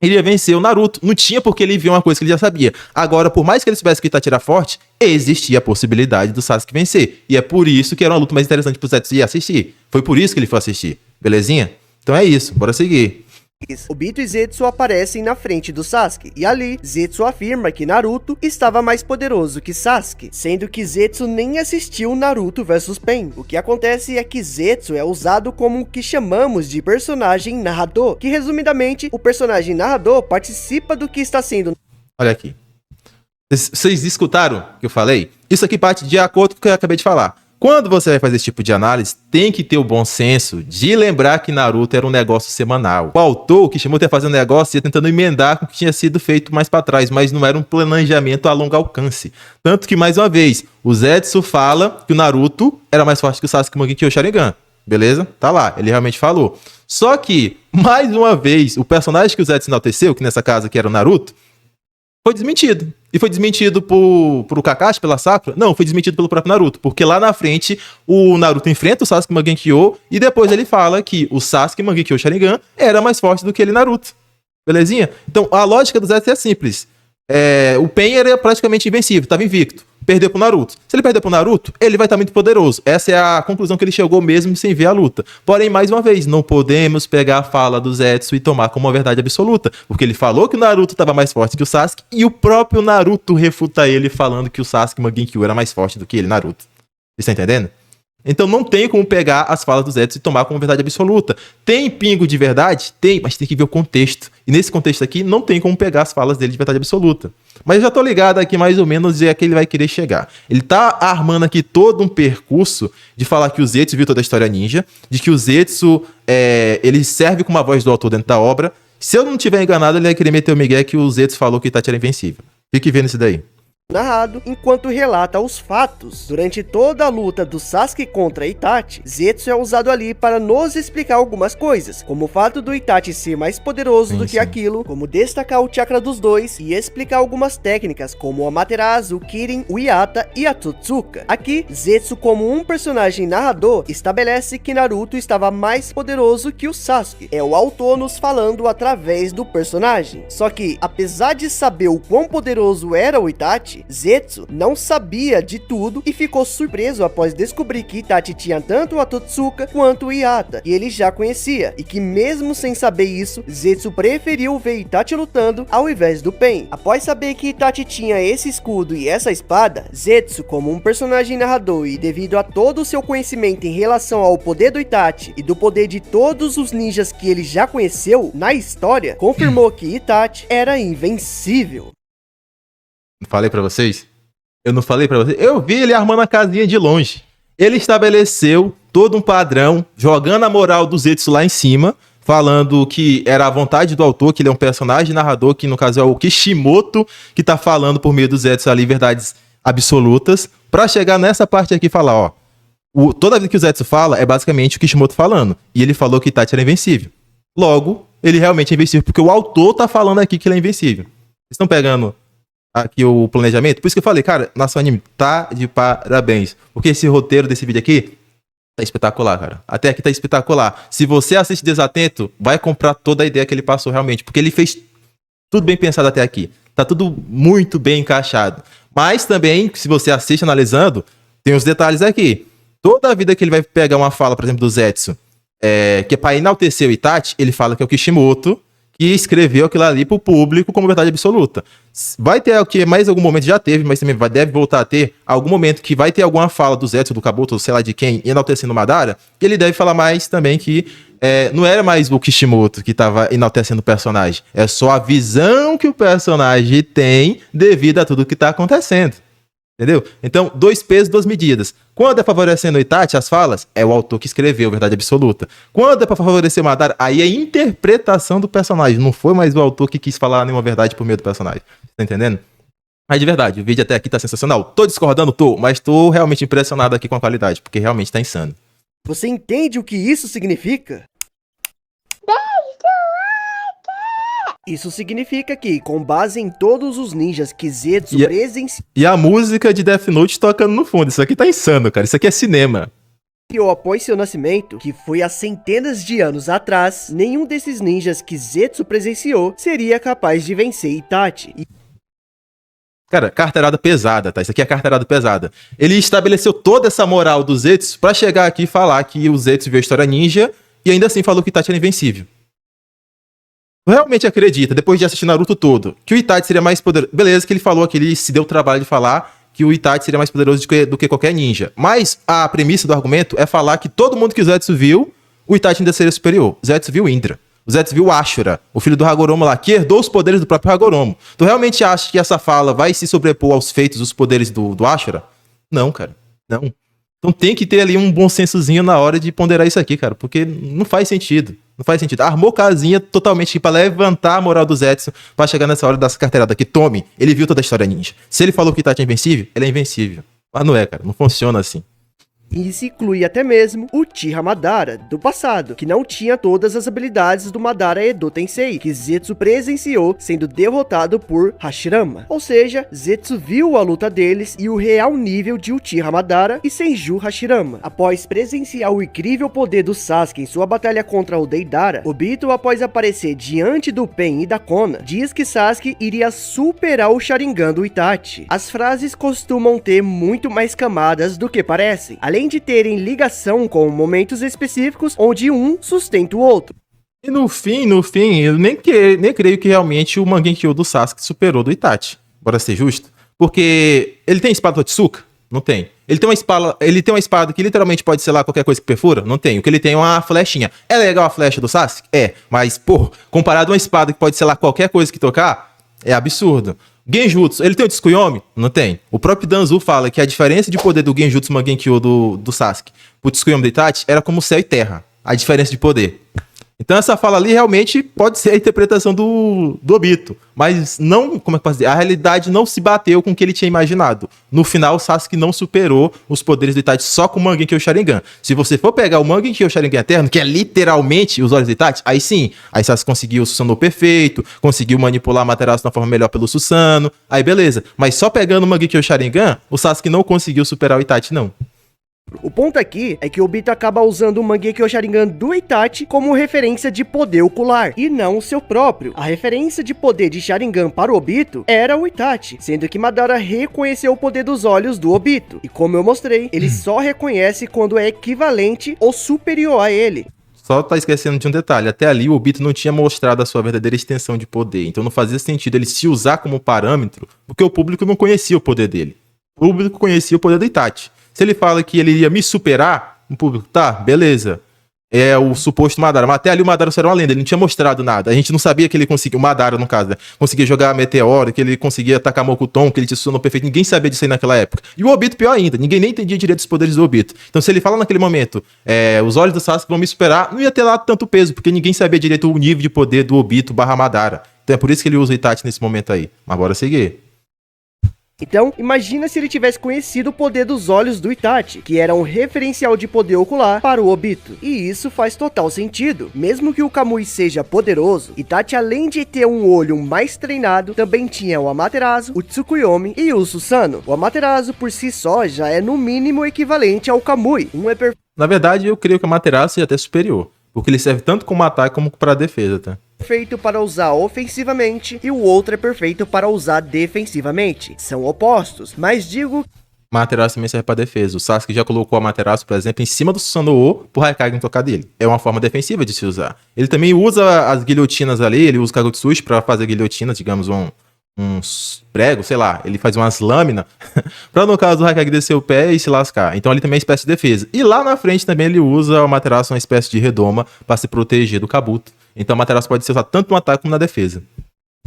iria vencer o Naruto. Não tinha porque ele viu uma coisa que ele já sabia. Agora, por mais que ele soubesse que Itachi era forte, existia a possibilidade do Sasuke vencer. E é por isso que era uma luta mais interessante pro Zetsu ir assistir. Foi por isso que ele foi assistir. Belezinha? Então é isso. Bora seguir. Obito e Zetsu aparecem na frente do Sasuke, e ali, Zetsu afirma que Naruto estava mais poderoso que Sasuke, sendo que Zetsu nem assistiu Naruto vs Pain. O que acontece é que Zetsu é usado como o que chamamos de personagem narrador, que resumidamente, o personagem narrador participa do que está sendo... Olha aqui. Vocês escutaram o que eu falei? Isso aqui parte de acordo com o que eu acabei de falar. Quando você vai fazer esse tipo de análise, tem que ter o bom senso de lembrar que Naruto era um negócio semanal. O autor, Kishimoto, ia fazer um negócio e ia tentando emendar com o que tinha sido feito mais pra trás, mas não era um planejamento a longo alcance. Tanto que, mais uma vez, o Zetsu fala que o Naruto era mais forte que o Sasuke Mangekyou Sharingan. Beleza? Tá lá, ele realmente falou. Só que, mais uma vez, o personagem que o Zetsu enalteceu, que nessa casa que era o Naruto, foi desmentido. E foi desmentido por Kakashi, pela Sakura? Não, foi desmentido pelo próprio Naruto. Porque lá na frente, o Naruto enfrenta o Sasuke Mangekyou e depois ele fala que o Sasuke Mangekyou Sharingan era mais forte do que ele, Naruto. Belezinha? Então, a lógica do Zetsu é simples. O Pain era praticamente invencível, estava invicto. Perdeu pro Naruto. Se ele perder pro Naruto, ele vai estar muito poderoso. Essa é a conclusão que ele chegou mesmo sem ver a luta. Porém, mais uma vez, não podemos pegar a fala do Zetsu e tomar como uma verdade absoluta. Porque ele falou que o Naruto estava mais forte que o Sasuke e o próprio Naruto refuta ele falando que o Sasuke Mangekyou era mais forte do que ele, Naruto. Você tá entendendo? Então não tem como pegar as falas do Zetsu e tomar como verdade absoluta. Tem pingo de verdade? Tem, mas tem que ver o contexto. E nesse contexto aqui, não tem como pegar as falas dele de verdade absoluta. Mas eu já tô ligado aqui mais ou menos e é que ele vai querer chegar. Ele tá armando aqui todo um percurso de falar que o Zetsu viu toda a história ninja, de que o Zetsu, ele serve como a voz do autor dentro da obra. Se eu não tiver enganado, ele vai querer meter o migué que o Zetsu falou que o Itachi era invencível. Fique vendo isso daí. Narrado, enquanto relata os fatos. Durante toda a luta do Sasuke contra Itachi, Zetsu é usado ali para nos explicar algumas coisas, como o fato do Itachi ser mais poderoso do que aquilo, como destacar o chakra dos dois e explicar algumas técnicas, como o Amaterasu, o Kirin, o Hyata e a Totsuka. Aqui, Zetsu, como um personagem narrador, estabelece que Naruto estava mais poderoso que o Sasuke. É o autor nos falando através do personagem. Só que, apesar de saber o quão poderoso era o Itachi, Zetsu não sabia de tudo e ficou surpreso após descobrir que Itachi tinha tanto a Totsuka quanto o Hyata, que ele já conhecia, e que mesmo sem saber isso, Zetsu preferiu ver Itachi lutando ao invés do Pain. Após saber que Itachi tinha esse escudo e essa espada, Zetsu, como um personagem narrador e devido a todo o seu conhecimento em relação ao poder do Itachi e do poder de todos os ninjas que ele já conheceu na história, confirmou que Itachi era invencível. Falei pra vocês? Eu não falei pra vocês? Eu vi ele armando a casinha de longe. Ele estabeleceu todo um padrão, jogando a moral do Zetsu lá em cima, falando que era a vontade do autor, que ele é um personagem narrador, que no caso é o Kishimoto, que tá falando por meio do Zetsu ali verdades absolutas, pra chegar nessa parte aqui e falar, ó, toda vez que o Zetsu fala, é basicamente o Kishimoto falando. E ele falou que Itachi era invencível. Logo, ele realmente é invencível, porque o autor tá falando aqui que ele é invencível. Vocês estão pegando aqui o planejamento? Por isso que eu falei, cara, Nação Anime tá de parabéns. Porque esse roteiro desse vídeo aqui tá espetacular, cara. Até aqui tá espetacular. Se você assiste desatento, vai comprar toda a ideia que ele passou realmente. Porque ele fez tudo bem pensado até aqui. Tá tudo muito bem encaixado. Mas também, se você assiste analisando, tem os detalhes aqui. Toda a vida que ele vai pegar uma fala, por exemplo, do Zetsu, que é pra enaltecer o Itachi, ele fala que é o Kishimoto que escreveu aquilo ali pro público como verdade absoluta. Vai ter o que mais algum momento já teve, mas também deve voltar a ter algum momento que vai ter alguma fala do Zetsu, do Kabuto, sei lá de quem, enaltecendo o Madara, que ele deve falar mais também que não era mais o Kishimoto que tava enaltecendo o personagem. É só a visão que o personagem tem devido a tudo que tá acontecendo. Entendeu? Então, 2 pesos, 2 medidas. Quando é favorecendo o Itachi, as falas, é o autor que escreveu, verdade absoluta. Quando é pra favorecer o Madara, aí é a interpretação do personagem. Não foi mais o autor que quis falar nenhuma verdade por meio do personagem. Tá entendendo? Mas de verdade, o vídeo até aqui tá sensacional. Tô discordando? Tô, mas tô realmente impressionado aqui com a qualidade, porque realmente tá insano. Você entende o que isso significa? Isso significa que, com base em todos os ninjas que Zetsu presenciou e a música de Death Note tocando no fundo. Isso aqui tá insano, cara. Isso aqui é cinema. Após seu nascimento, que foi há centenas de anos atrás, nenhum desses ninjas que Zetsu presenciou seria capaz de vencer Itachi. Cara, carteirada pesada, tá? Isso aqui é carteirada pesada. Ele estabeleceu toda essa moral do Zetsu pra chegar aqui e falar que o Zetsu viu a história ninja e ainda assim falou que Itachi era invencível. Tu realmente acredita, depois de assistir Naruto todo, que o Itachi seria mais poderoso? Beleza que ele falou que ele se deu o trabalho de falar que o Itachi seria mais poderoso do que qualquer ninja. Mas a premissa do argumento é falar que todo mundo que o Zetsu viu, o Itachi ainda seria superior. O Zetsu viu Indra. O Zetsu viu Ashura, o filho do Hagoromo lá, que herdou os poderes do próprio Hagoromo. Tu realmente acha que essa fala vai se sobrepor aos feitos dos poderes do Ashura? Não, cara. Não. Então tem que ter ali um bom sensozinho na hora de ponderar isso aqui, cara, porque não faz sentido. Não faz sentido. Armou casinha totalmente pra levantar a moral do Zetsu pra chegar nessa hora dessa carteirada aqui. Tome, ele viu toda a história ninja. Se ele falou que Itachi é invencível, ele é invencível. Mas não é, cara, não funciona assim. Isso inclui até mesmo o Uchiha Madara, do passado, que não tinha todas as habilidades do Madara Edo Tensei, que Zetsu presenciou sendo derrotado por Hashirama. Ou seja, Zetsu viu a luta deles e o real nível de Uchiha Madara e Senju Hashirama. Após presenciar o incrível poder do Sasuke em sua batalha contra o Deidara, Obito, após aparecer diante do Pen e da Kona, diz que Sasuke iria superar o Sharingan do Itachi. As frases costumam ter muito mais camadas do que parecem, além de terem ligação com momentos específicos onde um sustenta o outro. E no fim, eu nem creio que realmente o Mangekyou do Sasuke superou do Itachi. Bora ser justo. Porque ele tem espada Totsuka? Não tem. Ele tem uma espada que literalmente pode ser lá qualquer coisa que perfura? Não tem. O que ele tem é uma flechinha. É legal a flecha do Sasuke? É. Mas, pô, comparado a uma espada que pode ser lá qualquer coisa que tocar, é absurdo. Genjutsu, ele tem o Tsukuyomi? Não tem. O próprio Danzu fala que a diferença de poder do Genjutsu Mangekyou do Sasuke pro Tsukuyomi do Itachi era como céu e terra. A diferença de poder. Então essa fala ali realmente pode ser a interpretação do Obito. Mas não, como é que eu posso dizer? A realidade não se bateu com o que ele tinha imaginado. No final, o Sasuke não superou os poderes do Itachi só com o Mangekyou Sharingan. Se você for pegar o Mangekyou Sharingan Eterno, que é literalmente os olhos do Itachi, aí sim, aí Sasuke conseguiu o Susanoo perfeito, conseguiu manipular a Amaterasu de uma forma melhor pelo Susanoo, aí beleza. Mas só pegando o Mangekyou Sharingan, o Sasuke não conseguiu superar o Itachi, não. O ponto aqui é que o Obito acaba usando o Mangekyou Sharingan do Itachi como referência de poder ocular, e não o seu próprio. A referência de poder de Sharingan para o Obito era o Itachi, sendo que Madara reconheceu o poder dos olhos do Obito. E como eu mostrei, ele só reconhece quando é equivalente ou superior a ele. Só tá esquecendo de um detalhe. Até ali o Obito não tinha mostrado a sua verdadeira extensão de poder. Então não fazia sentido ele se usar como parâmetro, porque o público não conhecia o poder dele. O público conhecia o poder do Itachi. Se ele fala que ele iria me superar, o público, tá, beleza. É o suposto Madara. Mas até ali o Madara só era uma lenda, ele não tinha mostrado nada. A gente não sabia que ele conseguia, o Madara no caso, né? Conseguia jogar meteoro, que ele conseguia atacar Mokuton, que ele tinha Susanoo perfeito. Ninguém sabia disso aí naquela época. E o Obito pior ainda, ninguém nem entendia direito os poderes do Obito. Então se ele fala naquele momento, os olhos do Sasuke vão me superar, não ia ter lá tanto peso, porque ninguém sabia direito o nível de poder do Obito / Madara. Então é por isso que ele usa o Itachi nesse momento aí. Mas bora seguir. Então, imagina se ele tivesse conhecido o poder dos olhos do Itachi, que era um referencial de poder ocular para o Obito. E isso faz total sentido. Mesmo que o Kamui seja poderoso, Itachi, além de ter um olho mais treinado, também tinha o Amaterasu, o Tsukuyomi e o Susanoo. O Amaterasu por si só já é no mínimo equivalente ao Kamui. Na verdade, eu creio que o Amaterasu seja até superior, porque ele serve tanto como ataque como para defesa, tá? Perfeito para usar ofensivamente e o outro é perfeito para usar defensivamente. São opostos, mas digo... Amaterasu também serve para defesa. O Sasuke já colocou o Amaterasu, por exemplo, em cima do Susanoo pro Raikage não tocar dele. É uma forma defensiva de se usar. Ele também usa as guilhotinas ali, ele usa o Kagutsushi para fazer guilhotinas, digamos, uns pregos, sei lá, ele faz umas lâminas pra no caso do Raikage descer o pé e se lascar. Então ali também é uma espécie de defesa. E lá na frente também ele usa o Amaterasu, uma espécie de redoma para se proteger do Kabuto. Então o Amaterasu pode ser usado tanto no ataque como na defesa.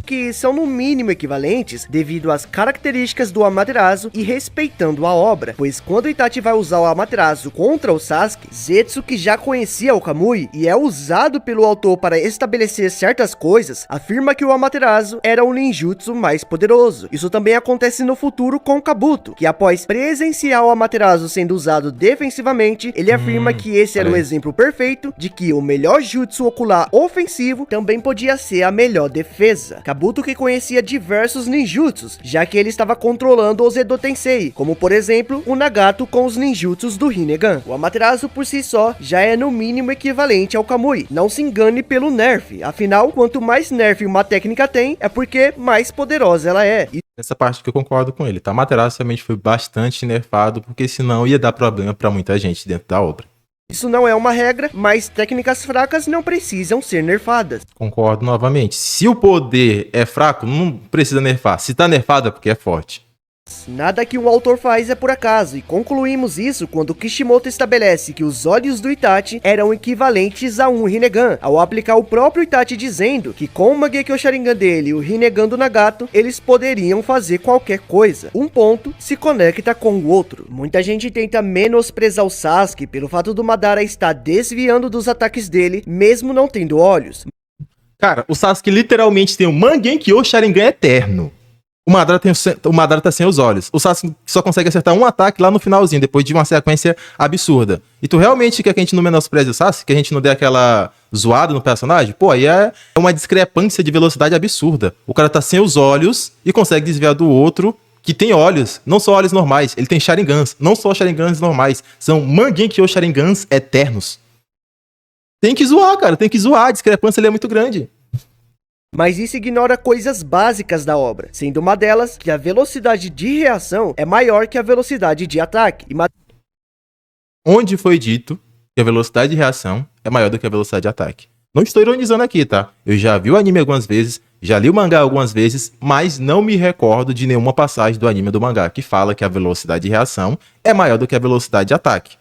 Que são no mínimo equivalentes devido às características do Amaterasu e respeitando a obra, pois quando Itachi vai usar o Amaterasu contra o Sasuke, Zetsu, que já conhecia o Kamui e é usado pelo autor para estabelecer certas coisas, afirma que o Amaterasu era o ninjutsu mais poderoso. Isso também acontece no futuro com Kabuto, que após presenciar o Amaterasu sendo usado defensivamente, ele afirma que esse era o exemplo perfeito de que o melhor jutsu ocular ofensivo também podia ser a melhor defesa. Kabuto que conhecia diversos ninjutsus, já que ele estava controlando os Edo Tensei, como por exemplo, o Nagato com os ninjutsus do Rinnegan. O Amaterasu por si só já é no mínimo equivalente ao Kamui. Não se engane pelo nerf, afinal, quanto mais nerf uma técnica tem, é porque mais poderosa ela é. Essa parte que eu concordo com ele, tá? Amaterasu realmente foi bastante nerfado, porque senão ia dar problema pra muita gente dentro da obra. Isso não é uma regra, mas técnicas fracas não precisam ser nerfadas. Concordo novamente. Se o poder é fraco, não precisa nerfar. Se tá nerfado é porque é forte. Nada que um autor faz é por acaso, e concluímos isso quando Kishimoto estabelece que os olhos do Itachi eram equivalentes a um Rinnegan, ao aplicar o próprio Itachi dizendo que com o Mangekyou Sharingan dele e o Rinnegan do Nagato, eles poderiam fazer qualquer coisa. Um ponto se conecta com o outro. Muita gente tenta menosprezar o Sasuke pelo fato do Madara estar desviando dos ataques dele, mesmo não tendo olhos. Cara, o Sasuke literalmente tem o Mangekyou Sharingan eterno. O Madara tá sem os olhos. O Sasuke só consegue acertar um ataque lá no finalzinho, depois de uma sequência absurda. E tu realmente quer que a gente não menospreze o Sasuke? Que a gente não dê aquela zoada no personagem? Pô, aí é uma discrepância de velocidade absurda. O cara tá sem os olhos e consegue desviar do outro que tem olhos. Não só olhos normais, ele tem Sharingans. Não só Sharingans normais, são Mangekyou Sharingans eternos. Tem que zoar, cara, tem que zoar. A discrepância ali é muito grande. Mas isso ignora coisas básicas da obra, sendo uma delas que a velocidade de reação é maior que a velocidade de ataque. Onde foi dito que a velocidade de reação é maior do que a velocidade de ataque? Não estou ironizando aqui, tá? Eu já vi o anime algumas vezes, já li o mangá algumas vezes, mas não me recordo de nenhuma passagem do anime ou do mangá que fala que a velocidade de reação é maior do que a velocidade de ataque.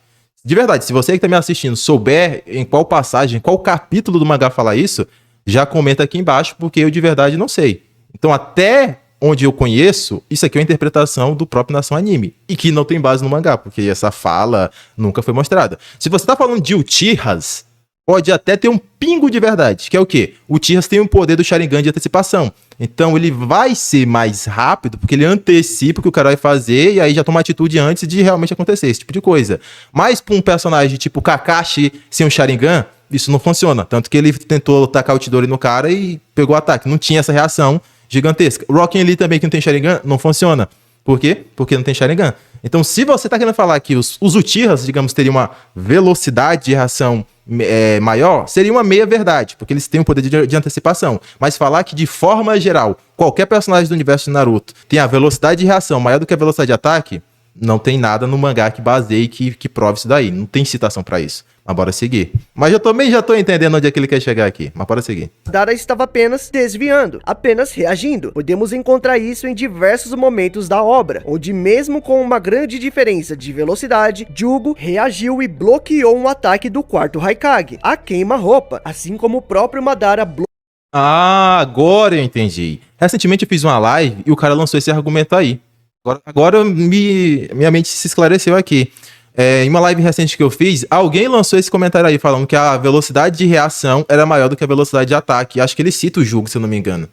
De verdade, se você que está me assistindo souber em qual passagem, qual capítulo do mangá fala isso, já comenta aqui embaixo, porque eu de verdade não sei. Então, até onde eu conheço, isso aqui é uma interpretação do próprio Nação Anime. E que não tem base no mangá, porque essa fala nunca foi mostrada. Se você tá falando de Uchihas, pode até ter um pingo de verdade, que é o quê? O Uchihas tem o poder do Sharingan de antecipação. Então, ele vai ser mais rápido, porque ele antecipa o que o cara vai fazer, e aí já toma atitude antes de realmente acontecer, esse tipo de coisa. Mas pra um personagem tipo Kakashi sem um Sharingan, isso não funciona. Tanto que ele tentou tacar o Chidori no cara e pegou o ataque. Não tinha essa reação gigantesca. Rockin' Lee também, que não tem Sharingan, não funciona. Por quê? Porque não tem Sharingan. Então, se você tá querendo falar que os Uchihas, digamos, teriam uma velocidade de reação maior, seria uma meia verdade, porque eles têm o poder de antecipação. Mas falar que, de forma geral, qualquer personagem do universo de Naruto tem a velocidade de reação maior do que a velocidade de ataque, não tem nada no mangá que baseie que prove isso daí. Não tem citação pra isso. Mas bora seguir. Mas eu também já tô entendendo onde é que ele quer chegar aqui. Mas bora seguir. Madara estava apenas desviando, apenas reagindo. Podemos encontrar isso em diversos momentos da obra, onde mesmo com uma grande diferença de velocidade, Jugo reagiu e bloqueou um ataque do quarto Raikage, a queima-roupa, assim como o próprio Madara Ah, agora eu entendi. Recentemente eu fiz uma live e o cara lançou esse argumento aí. Agora minha mente se esclareceu aqui. Em uma live recente que eu fiz, alguém lançou esse comentário aí, falando que a velocidade de reação era maior do que a velocidade de ataque. Acho que ele cita o Jugo, se eu não me engano.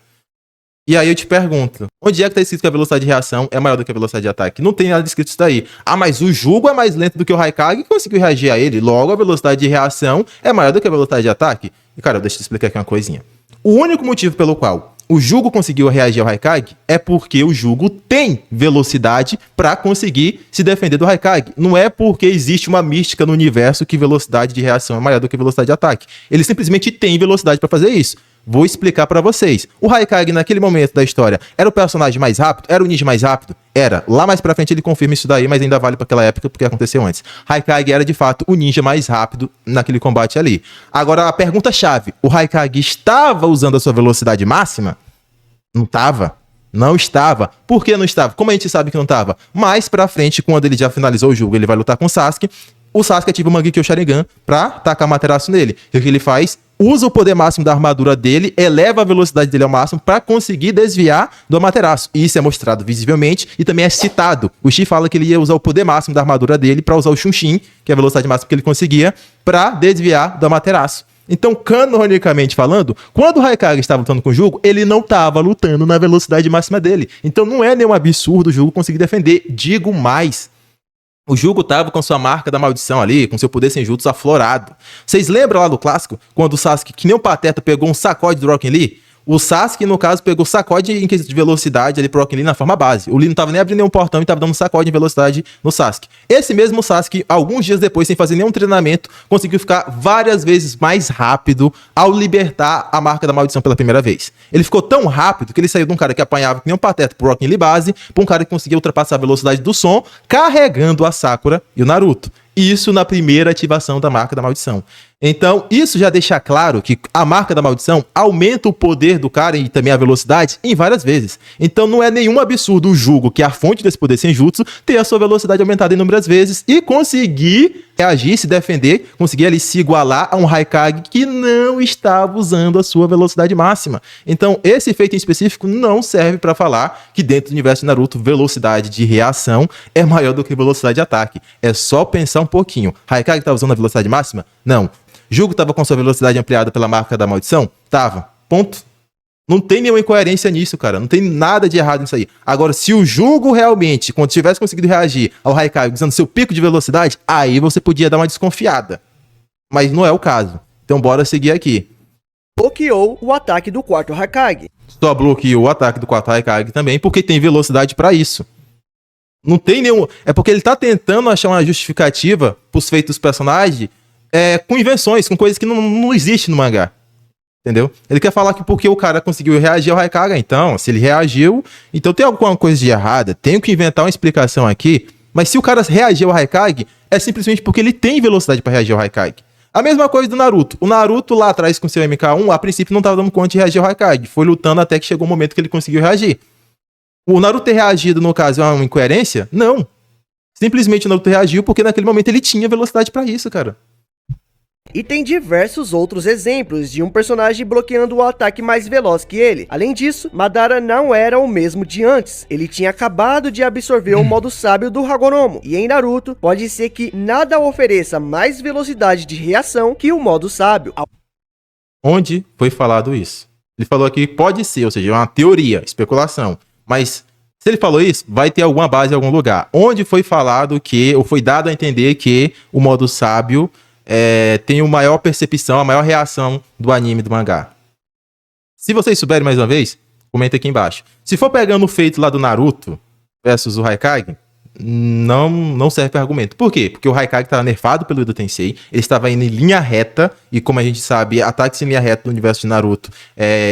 E aí eu te pergunto, onde é que tá escrito que a velocidade de reação é maior do que a velocidade de ataque? Não tem nada escrito isso daí. Ah, mas o Jugo é mais lento do que o Raikage e conseguiu reagir a ele. Logo, a velocidade de reação é maior do que a velocidade de ataque. E cara, deixa eu te explicar aqui uma coisinha. O único motivo pelo qual o Jugo conseguiu reagir ao Raikage é porque o Jugo tem velocidade pra conseguir se defender do Raikage. Não é porque existe uma mística no universo que velocidade de reação é maior do que velocidade de ataque. Ele simplesmente tem velocidade pra fazer isso. Vou explicar pra vocês. O Raikage, naquele momento da história, era o personagem mais rápido? Era o ninja mais rápido? Era. Lá mais pra frente ele confirma isso daí, mas ainda vale pra aquela época porque aconteceu antes. Raikage era, de fato, o ninja mais rápido naquele combate ali. Agora, a pergunta-chave. O Raikage estava usando a sua velocidade máxima? Não estava. Não estava. Por que não estava? Como a gente sabe que não estava? Mais pra frente, quando ele já finalizou o jogo, ele vai lutar com o Sasuke. O Sasuke ativa o Mangekyou Sharingan pra tacar Materaço nele. E o que ele faz? Usa o poder máximo da armadura dele, eleva a velocidade dele ao máximo pra conseguir desviar do Amaterasu. E isso é mostrado visivelmente e também é citado. O Shi fala que ele ia usar o poder máximo da armadura dele pra usar o Shunshin, que é a velocidade máxima que ele conseguia, pra desviar do Amaterasu. Então, canonicamente falando, quando o Raikage estava lutando com o Jugo, ele não estava lutando na velocidade máxima dele. Então não é nenhum absurdo o Jugo conseguir defender. Digo mais. O Jugo tava com sua marca da maldição ali, com seu poder senjutsu aflorado. Vocês lembram lá do clássico? Quando o Sasuke, que nem um pateta, pegou um sacode do Rockin' Lee? O Sasuke, no caso, pegou sacode em quesito de velocidade ali pro Rockin' Lee na forma base. O Lee não tava nem abrindo nenhum portão e tava dando sacode em velocidade no Sasuke. Esse mesmo Sasuke, alguns dias depois, sem fazer nenhum treinamento, conseguiu ficar várias vezes mais rápido ao libertar a marca da maldição pela primeira vez. Ele ficou tão rápido que ele saiu de um cara que apanhava que nem um pateta pro Rockin' Lee base, pra um cara que conseguia ultrapassar a velocidade do som, carregando a Sakura e o Naruto. Isso na primeira ativação da marca da maldição. Então, isso já deixa claro que a marca da maldição aumenta o poder do cara e também a velocidade em várias vezes. Então, não é nenhum absurdo o Jugo, que é a fonte desse poder senjutsu, ter a sua velocidade aumentada inúmeras vezes e conseguir reagir, se defender, conseguir ali se igualar a um Raikage que não estava usando a sua velocidade máxima. Então, esse efeito em específico não serve para falar que dentro do universo de Naruto, velocidade de reação é maior do que velocidade de ataque. É só pensar um pouquinho. Raikage estava usando a velocidade máxima? Não. Jugo estava com sua velocidade ampliada pela marca da maldição? Tava. Ponto. Não tem nenhuma incoerência nisso, cara. Não tem nada de errado nisso aí. Agora, se o Jugo realmente, quando tivesse conseguido reagir ao Raikage usando seu pico de velocidade, aí você podia dar uma desconfiada. Mas não é o caso. Então bora seguir aqui. Bloqueou o ataque do quarto Hokage. Só bloqueou o ataque do quarto Hokage também, porque tem velocidade pra isso. Não tem nenhum... É porque ele tá tentando achar uma justificativa pros feitos dos personagens com invenções, com coisas que não existem no mangá. Entendeu? Ele quer falar que porque o cara conseguiu reagir ao Raikage, então, se ele reagiu, então tem alguma coisa de errada, tenho que inventar uma explicação aqui, mas se o cara reagiu ao Raikage, é simplesmente porque ele tem velocidade para reagir ao Raikage. A mesma coisa do Naruto. O Naruto lá atrás com seu MK1, a princípio não estava dando conta de reagir ao Raikage, foi lutando até que chegou o momento que ele conseguiu reagir. O Naruto ter reagido, no caso, é uma incoerência? Não. Simplesmente o Naruto reagiu porque naquele momento ele tinha velocidade para isso, cara. E tem diversos outros exemplos de um personagem bloqueando o ataque mais veloz que ele. Além disso, Madara não era o mesmo de antes. Ele tinha acabado de absorver o modo sábio do Hagoromo. E em Naruto, pode ser que nada ofereça mais velocidade de reação que o modo sábio. Onde foi falado isso? Ele falou aqui que pode ser, ou seja, é uma teoria, especulação. Mas se ele falou isso, vai ter alguma base em algum lugar. Onde foi falado que, ou foi dado a entender que o modo sábio tem a maior percepção, a maior reação do anime, do mangá. Se vocês souberem mais uma vez, comenta aqui embaixo. Se for pegando o feito lá do Naruto versus o Raikage, não serve para argumento. Por quê? Porque o Raikage estava nerfado pelo Edo Tensei, ele estava indo em linha reta, e como a gente sabe, ataques em linha reta no universo de Naruto,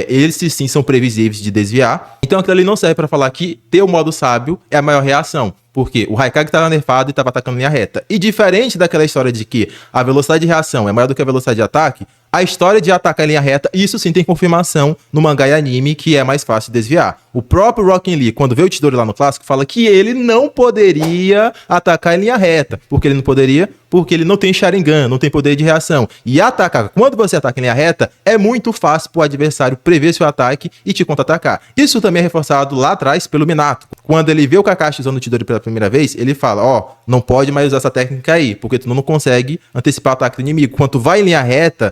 eles sim são previsíveis de desviar. Então aquilo ali não serve para falar que ter o modo sábio é a maior reação. Porque o Raikage estava nerfado e estava atacando em linha reta. E diferente daquela história de que a velocidade de reação é maior do que a velocidade de ataque, a história de atacar em linha reta, isso sim tem confirmação no mangá e anime, que é mais fácil de desviar. O próprio Rock Lee, quando vê o Chidori lá no clássico, fala que ele não poderia atacar em linha reta. Por que ele não poderia? Porque ele não tem Sharingan, não tem poder de reação. E atacar, quando você ataca em linha reta, é muito fácil para o adversário prever seu ataque e te contra-atacar. Isso também é reforçado lá atrás pelo Minato. Quando ele vê o Kakashi usando o Chidori pela primeira vez, ele fala, não pode mais usar essa técnica aí, porque tu não consegue antecipar o ataque do inimigo. Quando tu vai em linha reta,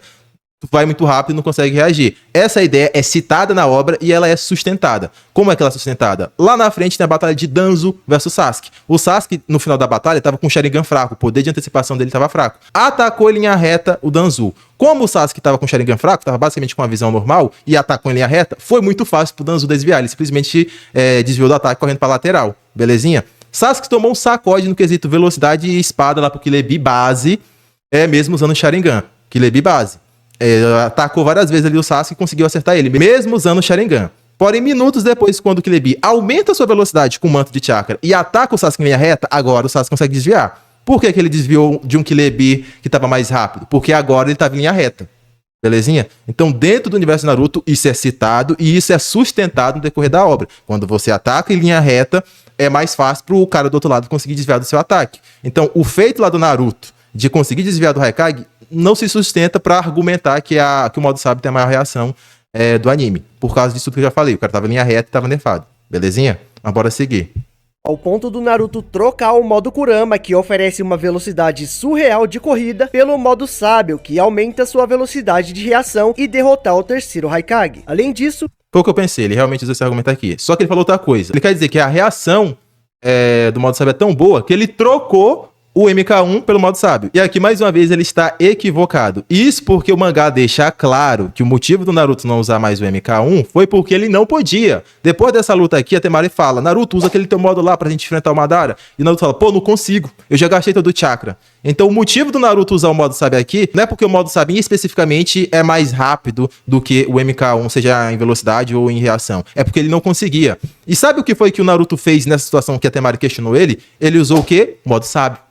tu vai muito rápido e não consegue reagir. Essa ideia é citada na obra e ela é sustentada. Como é que ela é sustentada? Lá na frente tem a batalha de Danzo versus Sasuke. O Sasuke, no final da batalha, estava com o Sharingan fraco. O poder de antecipação dele estava fraco. Atacou em linha reta o Danzo. Como o Sasuke estava com o Sharingan fraco, estava basicamente com a visão normal e atacou em linha reta, foi muito fácil pro Danzo desviar. Ele simplesmente desviou do ataque correndo pra lateral. Belezinha? Sasuke tomou um sacode no quesito velocidade e espada lá pro Kilebi base, mesmo usando o Sharingan. Kilebi base. Atacou várias vezes ali o Sasuke e conseguiu acertar ele, mesmo usando o Sharingan. Porém, minutos depois, quando o Kilebi aumenta sua velocidade com o manto de chakra e ataca o Sasuke em linha reta, agora o Sasuke consegue desviar. Por que ele desviou de um Kilebi que estava mais rápido? Porque agora ele estava em linha reta. Belezinha? Então, dentro do universo de Naruto, isso é citado e isso é sustentado no decorrer da obra. Quando você ataca em linha reta, é mais fácil para o cara do outro lado conseguir desviar do seu ataque. Então, o feito lá do Naruto de conseguir desviar do Raikage não se sustenta para argumentar que o modo sábio tem a maior reação do anime. Por causa disso que eu já falei. O cara tava em linha reta e tava nerfado. Belezinha? Mas bora seguir. Ao ponto do Naruto trocar o modo Kurama, que oferece uma velocidade surreal de corrida, pelo modo sábio, que aumenta sua velocidade de reação, e derrotar o terceiro Raikage. Além disso... Foi o que eu pensei, ele realmente usou esse argumento aqui. Só que ele falou outra coisa. Ele quer dizer que a reação do modo sábio é tão boa que ele trocou o MK1 pelo modo sábio. E aqui, mais uma vez, ele está equivocado. Isso porque o mangá deixa claro que o motivo do Naruto não usar mais o MK1 foi porque ele não podia. Depois dessa luta aqui, a Temari fala, Naruto, usa aquele teu modo lá pra gente enfrentar o Madara. E o Naruto fala, pô, não consigo. Eu já gastei todo o chakra. Então, o motivo do Naruto usar o modo sábio aqui não é porque o modo sábio especificamente é mais rápido do que o MK1, seja em velocidade ou em reação. É porque ele não conseguia. E sabe o que foi que o Naruto fez nessa situação que a Temari questionou ele? Ele usou o quê? Modo sábio.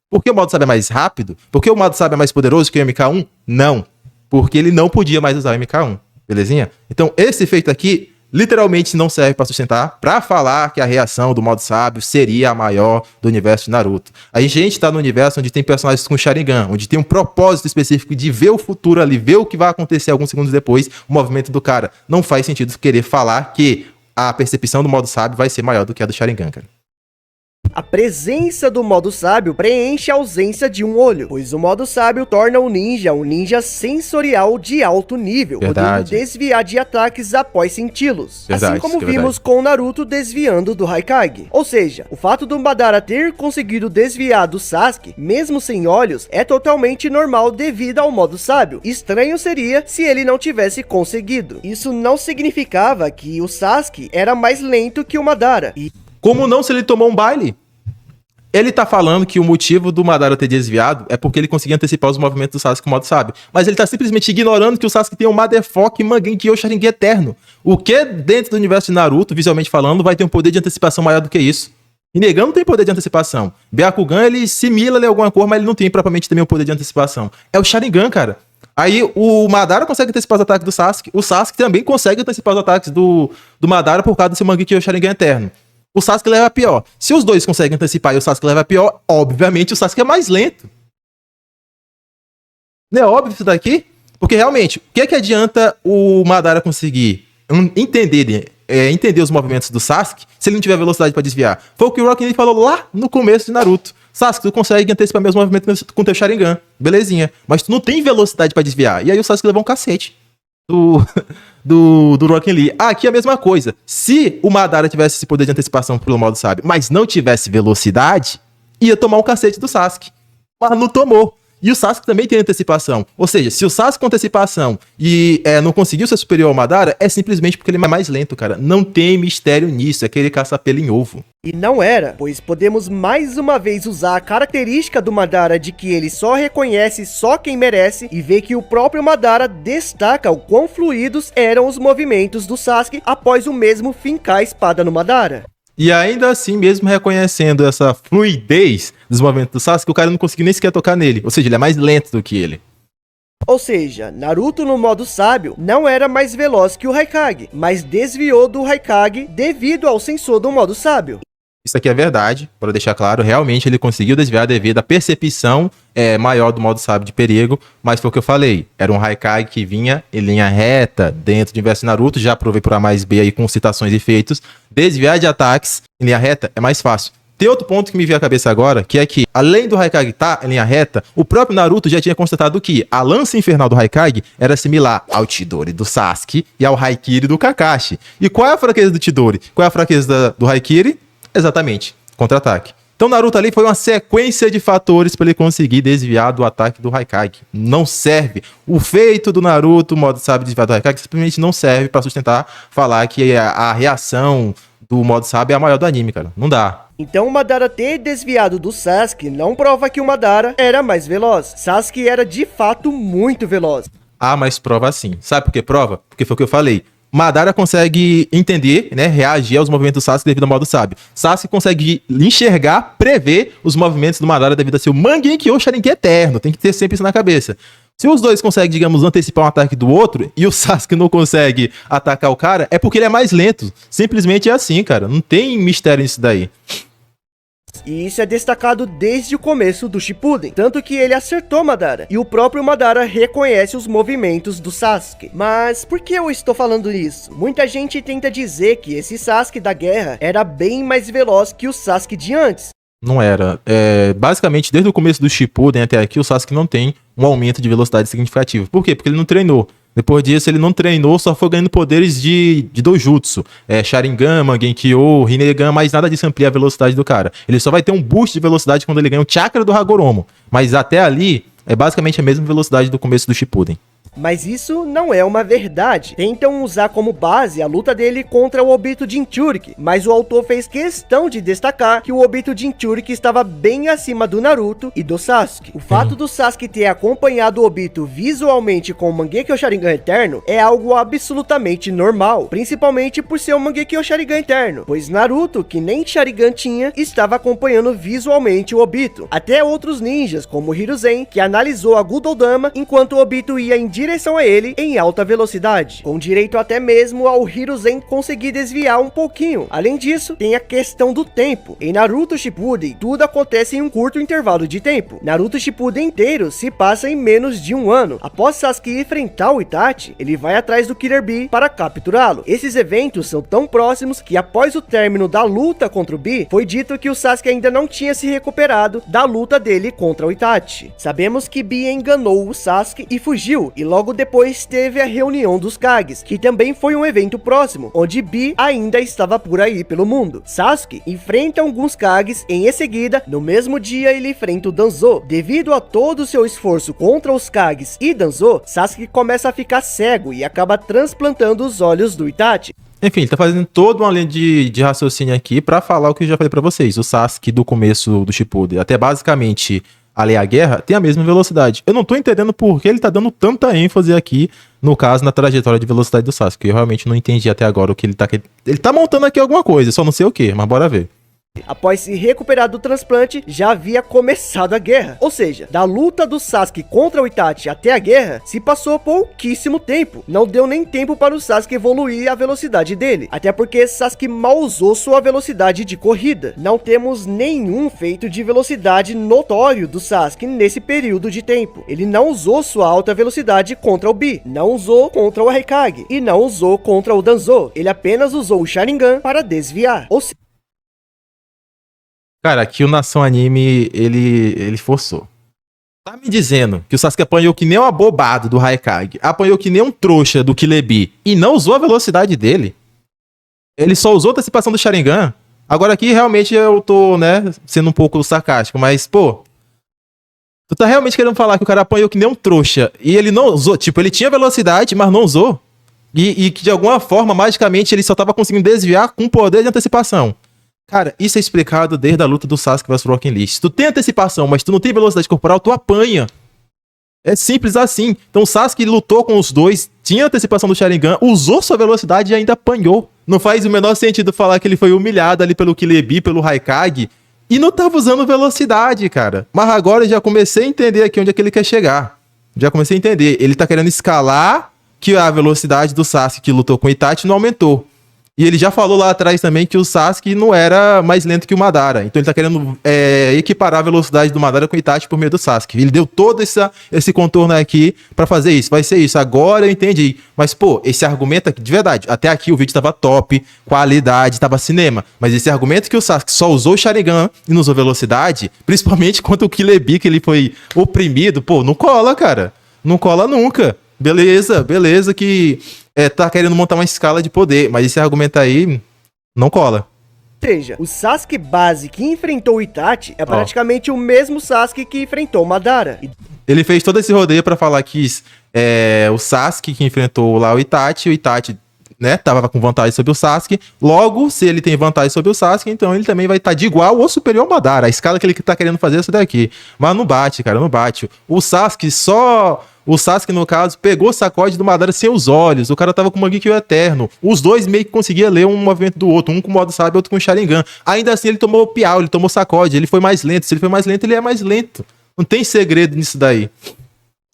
Porque o modo Sabe é mais rápido? Porque o modo Sabe é mais poderoso que o MK1? Não. Porque ele não podia mais usar o MK1. Belezinha? Então, esse efeito aqui literalmente não serve para sustentar, para falar que a reação do modo sábio seria a maior do universo de Naruto. A gente tá no universo onde tem personagens com Sharingan, onde tem um propósito específico de ver o futuro ali, ver o que vai acontecer alguns segundos depois, o movimento do cara. Não faz sentido querer falar que a percepção do modo sábio vai ser maior do que a do Sharingan, cara. A presença do modo sábio preenche a ausência de um olho, pois o modo sábio torna o ninja um ninja sensorial de alto nível, podendo desviar de ataques após senti-los. Assim como vimos com Naruto desviando do Haikage. Ou seja, o fato do Madara ter conseguido desviar do Sasuke, mesmo sem olhos, é totalmente normal devido ao modo sábio. Estranho seria se ele não tivesse conseguido. Isso não significava que o Sasuke era mais lento que o Madara. Como não se ele tomou um baile? Ele tá falando que o motivo do Madara ter desviado é porque ele conseguia antecipar os movimentos do Sasuke com o modo sábio. Mas ele tá simplesmente ignorando que o Sasuke tem um Motherfucking Mangekyou Sharingan eterno. O que dentro do universo de Naruto, visualmente falando, vai ter um poder de antecipação maior do que isso? Rinnegan não tem poder de antecipação. Byakugan, ele simila ali alguma cor, mas ele não tem propriamente também o poder de antecipação. É o Sharingan, cara. Aí o Madara consegue antecipar os ataques do Sasuke. O Sasuke também consegue antecipar os ataques do Madara por causa do seu Mangekyou Sharingan eterno. O Sasuke leva a pior. Se os dois conseguem antecipar e o Sasuke leva a pior, obviamente o Sasuke é mais lento. Não é óbvio isso daqui? Porque realmente, o que adianta o Madara conseguir entender os movimentos do Sasuke se ele não tiver velocidade pra desviar? Foi o que o Rock Lee falou lá no começo de Naruto. Sasuke, tu consegue antecipar meus movimentos com teu Sharingan. Belezinha. Mas tu não tem velocidade pra desviar. E aí o Sasuke levou um cacete do Rock Lee. Aqui é a mesma coisa. Se o Madara tivesse esse poder de antecipação pelo modo sábio, mas não tivesse velocidade, ia tomar um cacete do Sasuke. Mas não tomou. E o Sasuke também tem antecipação. Ou seja, se o Sasuke com antecipação e não conseguiu ser superior ao Madara, é simplesmente porque ele é mais lento, cara. Não tem mistério nisso, é que ele caça pelo em ovo. E não era, pois podemos mais uma vez usar a característica do Madara de que ele só reconhece só quem merece e ver que o próprio Madara destaca o quão fluidos eram os movimentos do Sasuke após o mesmo fincar a espada no Madara. E ainda assim, mesmo reconhecendo essa fluidez dos movimentos do Sasuke, o cara não conseguiu nem sequer tocar nele. Ou seja, ele é mais lento do que ele. Ou seja, Naruto no modo sábio não era mais veloz que o Haikage, mas desviou do Haikage devido ao sensor do modo sábio. Isso aqui é verdade, para deixar claro, realmente ele conseguiu desviar devido à percepção maior do modo sábio de perigo, mas foi o que eu falei, era um Haikage que vinha em linha reta dentro do universo de Naruto, já provei por A mais B aí com citações e feitos, desviar de ataques em linha reta é mais fácil. Tem outro ponto que me veio à cabeça agora, que é que, além do Haikage estar em linha reta, o próprio Naruto já tinha constatado que a lança infernal do Haikage era similar ao Chidori do Sasuke e ao Haikiri do Kakashi. E qual é a fraqueza do Chidori? Qual é a fraqueza do Haikiri? Exatamente, contra-ataque. Então Naruto ali foi uma sequência de fatores para ele conseguir desviar do ataque do Haikage. Não serve. O feito do Naruto, o modo sábio desviar do Haikage, simplesmente não serve para sustentar, falar que a reação do modo sábio é a maior do anime, cara. Não dá. Então o Madara ter desviado do Sasuke não prova que o Madara era mais veloz. Sasuke era de fato muito veloz. Ah, mas prova sim. Sabe por que prova? Porque foi o que eu falei. Madara consegue entender, né, reagir aos movimentos do Sasuke devido ao modo sábio. Sasuke consegue enxergar, prever os movimentos do Madara devido a seu Mangekyou Sharingan eterno. Tem que ter sempre isso na cabeça. Se os dois conseguem, digamos, antecipar um ataque do outro e o Sasuke não consegue atacar o cara, é porque ele é mais lento. Simplesmente é assim, cara. Não tem mistério nisso daí. E isso é destacado desde o começo do Shippuden, tanto que ele acertou Madara, e o próprio Madara reconhece os movimentos do Sasuke. Mas por que eu estou falando isso? Muita gente tenta dizer que esse Sasuke da guerra era bem mais veloz que o Sasuke de antes. Não era. Basicamente, desde o começo do Shippuden até aqui, o Sasuke não tem um aumento de velocidade significativo. Por quê? Porque ele não treinou. Depois disso, ele não treinou, só foi ganhando poderes de Dojutsu. Sharingan, Mangekyou, Rinnegan, mas nada disso amplia a velocidade do cara. Ele só vai ter um boost de velocidade quando ele ganha o Chakra do Hagoromo. Mas até ali, é basicamente a mesma velocidade do começo do Shippuden. Mas isso não é uma verdade. Tentam usar como base a luta dele contra o Obito Jinchuriki, mas o autor fez questão de destacar que o Obito Jinchuriki estava bem acima do Naruto e do Sasuke. O fato do Sasuke ter acompanhado o Obito visualmente com o Mangekyo Sharingan Eterno é algo absolutamente normal, principalmente por ser o Mangekyo Sharingan Eterno, pois Naruto, que nem Sharingan tinha, estava acompanhando visualmente o Obito. Até outros ninjas, como Hiruzen, que analisou a Gudoldama enquanto o Obito ia em direção a ele em alta velocidade, com direito até mesmo ao Hiruzen conseguir desviar um pouquinho. Além disso, tem a questão do tempo. Em Naruto Shippuden, tudo acontece em um curto intervalo de tempo. Naruto Shippuden inteiro se passa em menos de um ano. Após Sasuke enfrentar o Itachi, ele vai atrás do Killer Bee para capturá-lo. Esses eventos são tão próximos que após o término da luta contra o Bee, foi dito que o Sasuke ainda não tinha se recuperado da luta dele contra o Itachi. Sabemos que Bee enganou o Sasuke e fugiu, e logo depois teve a reunião dos Kages, que também foi um evento próximo, onde Bee ainda estava por aí pelo mundo. Sasuke enfrenta alguns Kages e em seguida, no mesmo dia ele enfrenta o Danzo. Devido a todo o seu esforço contra os Kages e Danzo, Sasuke começa a ficar cego e acaba transplantando os olhos do Itachi. Enfim, ele tá fazendo toda uma linha de raciocínio aqui pra falar o que eu já falei pra vocês. O Sasuke do começo do Shippuden até basicamente ali a guerra tem a mesma velocidade. Eu não tô entendendo por que ele tá dando tanta ênfase aqui, no caso, na trajetória de velocidade do Sasuke. Eu realmente não entendi até agora o que ele tá... Ele tá montando aqui alguma coisa, só não sei o que, mas bora ver. Após se recuperar do transplante, já havia começado a guerra. Ou seja, da luta do Sasuke contra o Itachi até a guerra, se passou pouquíssimo tempo. Não deu nem tempo para o Sasuke evoluir a velocidade dele. Até porque Sasuke mal usou sua velocidade de corrida. Não temos nenhum feito de velocidade notório do Sasuke nesse período de tempo. Ele não usou sua alta velocidade contra o Bee, não usou contra o Hokage e não usou contra o Danzo. Ele apenas usou o Sharingan para desviar. Ou seja, Cara, aqui o Nação Anime, ele forçou. Tá me dizendo que o Sasuke apanhou que nem um abobado do Hokage, apanhou que nem um trouxa do Killer Bee e não usou a velocidade dele? Ele só usou a antecipação do Sharingan? Agora aqui realmente eu tô, né, sendo um pouco sarcástico, mas, pô... Tu tá realmente querendo falar que o cara apanhou que nem um trouxa e ele não usou? Tipo, ele tinha velocidade, mas não usou? E que de alguma forma, magicamente, ele só tava conseguindo desviar com poder de antecipação. Cara, isso é explicado desde a luta do Sasuke vs Rock Lee. Se tu tem antecipação, mas tu não tem velocidade corporal, tu apanha. É simples assim. Então o Sasuke lutou com os dois, tinha antecipação do Sharingan, usou sua velocidade e ainda apanhou. Não faz o menor sentido falar que ele foi humilhado ali pelo Killer Bee, pelo Hokage, e não tava usando velocidade, cara. Mas agora eu já comecei a entender aqui onde é que ele quer chegar. Já comecei a entender. Ele tá querendo escalar que a velocidade do Sasuke que lutou com o Itachi não aumentou. E ele já falou lá atrás também que o Sasuke não era mais lento que o Madara. Então ele tá querendo equiparar a velocidade do Madara com o Itachi por meio do Sasuke. Ele deu todo esse contorno aqui pra fazer isso. Vai ser isso. Agora eu entendi. Mas, pô, esse argumento aqui, de verdade, até aqui o vídeo tava top, qualidade, tava cinema. Mas esse argumento que o Sasuke só usou o Sharingan e não usou velocidade, principalmente contra o Killer Bee, que ele foi oprimido, pô, não cola, cara. Não cola nunca. Beleza que tá querendo montar uma escala de poder, mas esse argumento aí não cola. Ou seja, o Sasuke base que enfrentou o Itachi é praticamente o mesmo Sasuke que enfrentou o Madara. Ele fez todo esse rodeio pra falar que o Sasuke que enfrentou lá o Itachi, né, tava com vantagem sobre o Sasuke. Logo, se ele tem vantagem sobre o Sasuke, então ele também vai estar de igual ou superior ao Madara. A escala que ele tá querendo fazer é essa daqui. Mas não bate, cara, não bate. O Sasuke, no caso, pegou o sacode do Madara sem os olhos. O cara tava com o Mangekyo Eterno. Os dois meio que conseguiam ler um movimento do outro. Um com o modo sábio, outro com o Sharingan. Ainda assim, ele tomou o piau, ele tomou sacode. Ele foi mais lento. Se ele foi mais lento, ele é mais lento. Não tem segredo nisso daí.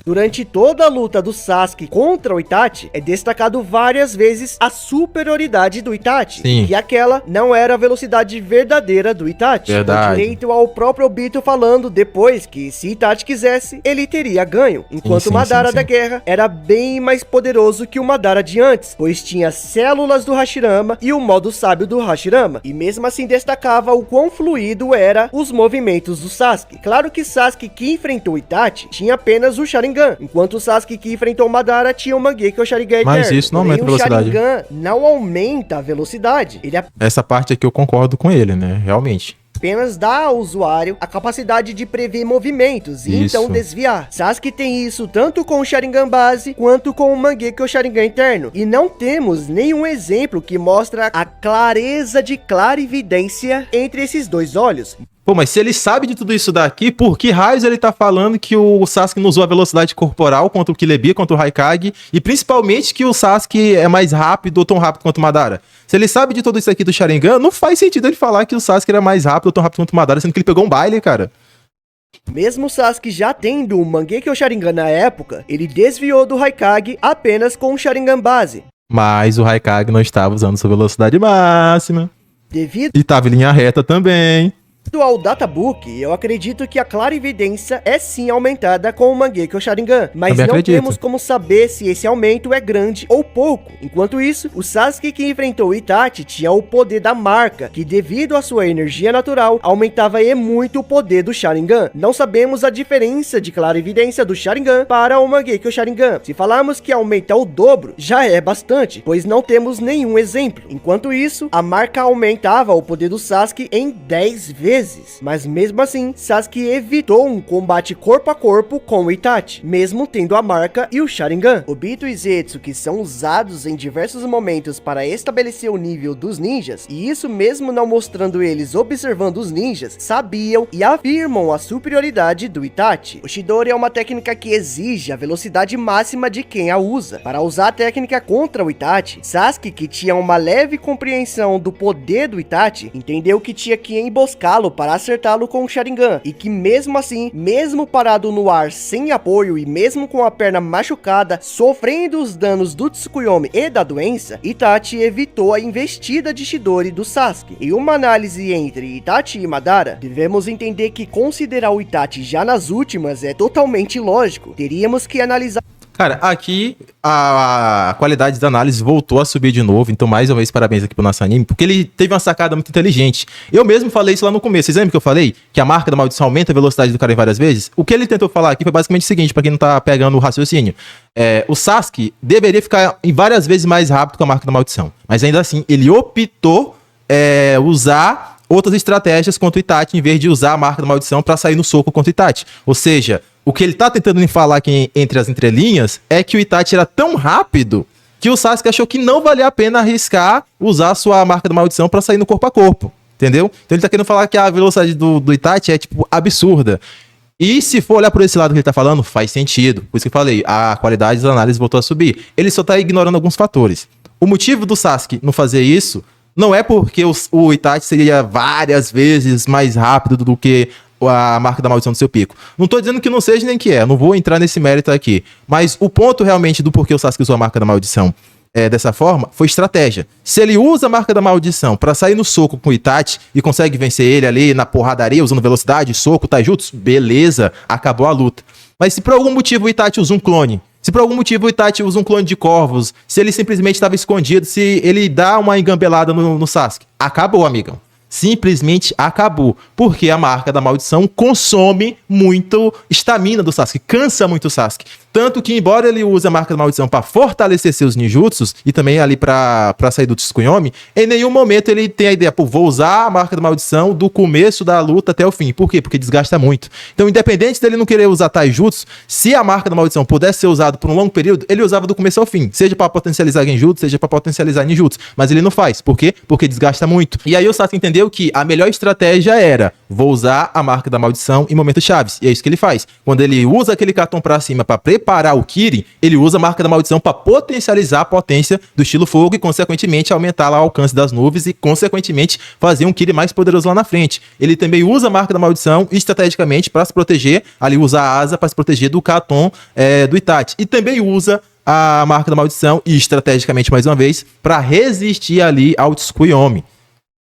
Durante toda a luta do Sasuke contra o Itachi, é destacado várias vezes a superioridade do Itachi. Sim. E aquela não era a velocidade verdadeira do Itachi. Verdade. Com direito ao próprio Obito falando depois que, se Itachi quisesse, ele teria ganho. Enquanto o Madara da guerra era bem mais poderoso que o Madara de antes, pois tinha células do Hashirama e o modo sábio do Hashirama. E mesmo assim destacava o quão fluido era os movimentos do Sasuke. Claro que Sasuke que enfrentou Itachi tinha apenas o Sharingan, enquanto o Sasuke que enfrentou o Madara tinha o Mangekyo Sharingan Eterno. Mas isso não aumenta a velocidade. O Sharingan não aumenta a velocidade. Essa parte aqui eu concordo com ele, né? Realmente. apenas dá ao usuário a capacidade de prever movimentos e Isso. então desviar. Sasuke tem isso tanto com o Sharingan base quanto com o Mangekyo Sharingan interno. E não temos nenhum exemplo que mostra a clareza de clarividência entre esses dois olhos. Pô, mas se ele sabe de tudo isso daqui, por que raios ele tá falando que o Sasuke não usou a velocidade corporal contra o Kilebi, contra o Raikage, e principalmente que o Sasuke é mais rápido ou tão rápido quanto o Madara? Se ele sabe de tudo isso aqui do Sharingan, não faz sentido ele falar que o Sasuke era mais rápido ou tão rápido quanto o Madara, sendo que ele pegou um baile, cara. Mesmo Sasuke já tendo o Mangekyo Sharingan na época, ele desviou do Raikage apenas com o Sharingan base. Mas o Raikage não estava usando sua velocidade máxima. Devido E tava em linha reta também. ao databook, eu acredito que a clarividência é sim aumentada com o Mangekyo Sharingan, mas Também não acredito. temos como saber se esse aumento é grande ou pouco. Enquanto isso, o Sasuke que enfrentou Itachi tinha o poder da marca, que devido à sua energia natural, aumentava e muito o poder do Sharingan. Não sabemos a diferença de clarividência do Sharingan para o Mangekyo Sharingan. Se falarmos que aumenta o dobro, já é bastante, pois não temos nenhum exemplo. Enquanto isso, a marca aumentava o poder do Sasuke em 10 vezes. Mas mesmo assim, Sasuke evitou um combate corpo a corpo com o Itachi, mesmo tendo a marca e o Sharingan. Obito e Zetsu, que são usados em diversos momentos para estabelecer o nível dos ninjas, e isso mesmo não mostrando eles observando os ninjas, sabiam e afirmam a superioridade do Itachi. O Chidori é uma técnica que exige a velocidade máxima de quem a usa. Para usar a técnica contra o Itachi, Sasuke, que tinha uma leve compreensão do poder do Itachi, entendeu que tinha que emboscá-lo para acertá-lo com o Sharingan, e que mesmo assim, mesmo parado no ar sem apoio e mesmo com a perna machucada, sofrendo os danos do Tsukuyomi e da doença, Itachi evitou a investida de Chidori do Sasuke. Em uma análise entre Itachi e Madara, devemos entender que considerar o Itachi já nas últimas é totalmente ilógico. Teríamos que analisar. Cara, aqui a qualidade da análise voltou a subir de novo, então mais uma vez parabéns aqui pro nosso anime, porque ele teve uma sacada muito inteligente. Eu mesmo falei isso lá no começo, vocês lembram que eu falei? Que a marca da maldição aumenta a velocidade do cara em várias vezes? O que ele tentou falar aqui foi basicamente o seguinte, pra quem não tá pegando o raciocínio. O Sasuke deveria ficar em várias vezes mais rápido com a marca da maldição, mas ainda assim, ele optou usar outras estratégias contra o Itachi, em vez de usar a marca da maldição pra sair no soco contra o Itachi. Ou seja, o que ele tá tentando me falar aqui entre as entrelinhas é que o Itachi era tão rápido que o Sasuke achou que não valia a pena arriscar usar a sua marca da maldição pra sair no corpo a corpo, entendeu? Então ele tá querendo falar que a velocidade do Itachi é, tipo, absurda. E se for olhar por esse lado que ele tá falando, faz sentido. Por isso que eu falei, a qualidade da análise voltou a subir. Ele só tá ignorando alguns fatores. O motivo do Sasuke não fazer isso não é porque o Itachi seria várias vezes mais rápido do que a marca da maldição do seu pico. Não tô dizendo que não seja nem que é, não vou entrar nesse mérito aqui. Mas o ponto realmente do porquê o Sasuke usou a marca da maldição dessa forma foi estratégia. Se ele usa a marca da maldição pra sair no soco com o Itachi e consegue vencer ele ali na porradaria, usando velocidade, soco, taijutsu, beleza, acabou a luta. Mas se por algum motivo o Itachi usa um clone, se por algum motivo o Itachi usa um clone de Corvus, se ele simplesmente estava escondido, se ele dá uma engambelada no Sasuke, acabou, amigão. Simplesmente acabou. Porque a marca da maldição consome muito estamina do Sasuke, cansa muito o Sasuke. Tanto que, embora ele use a marca da maldição para fortalecer seus ninjutsus e também ali pra sair do Tsukuyomi, em nenhum momento ele tem a ideia, pô, vou usar a marca da maldição do começo da luta até o fim. Por quê? Porque desgasta muito. Então, independente dele não querer usar taijutsu, se a marca da maldição pudesse ser usada por um longo período, ele usava do começo ao fim. Seja para potencializar genjutsu, seja para potencializar ninjutsu. Mas ele não faz. Por quê? Porque desgasta muito. E aí o Sasuke entendeu que a melhor estratégia era, vou usar a marca da maldição em momentos chaves. E é isso que ele faz. Quando ele usa aquele cartão pra cima pra preparar o Kirin, ele usa a marca da maldição pra potencializar a potência do estilo fogo e, consequentemente, aumentar lá o alcance das nuvens e, consequentemente, fazer um Kirin mais poderoso lá na frente. Ele também usa a marca da maldição estrategicamente pra se proteger, ali usa a asa pra se proteger do cartão do Itachi. E também usa a marca da maldição, e estrategicamente, mais uma vez, pra resistir ali ao Tsukuyomi.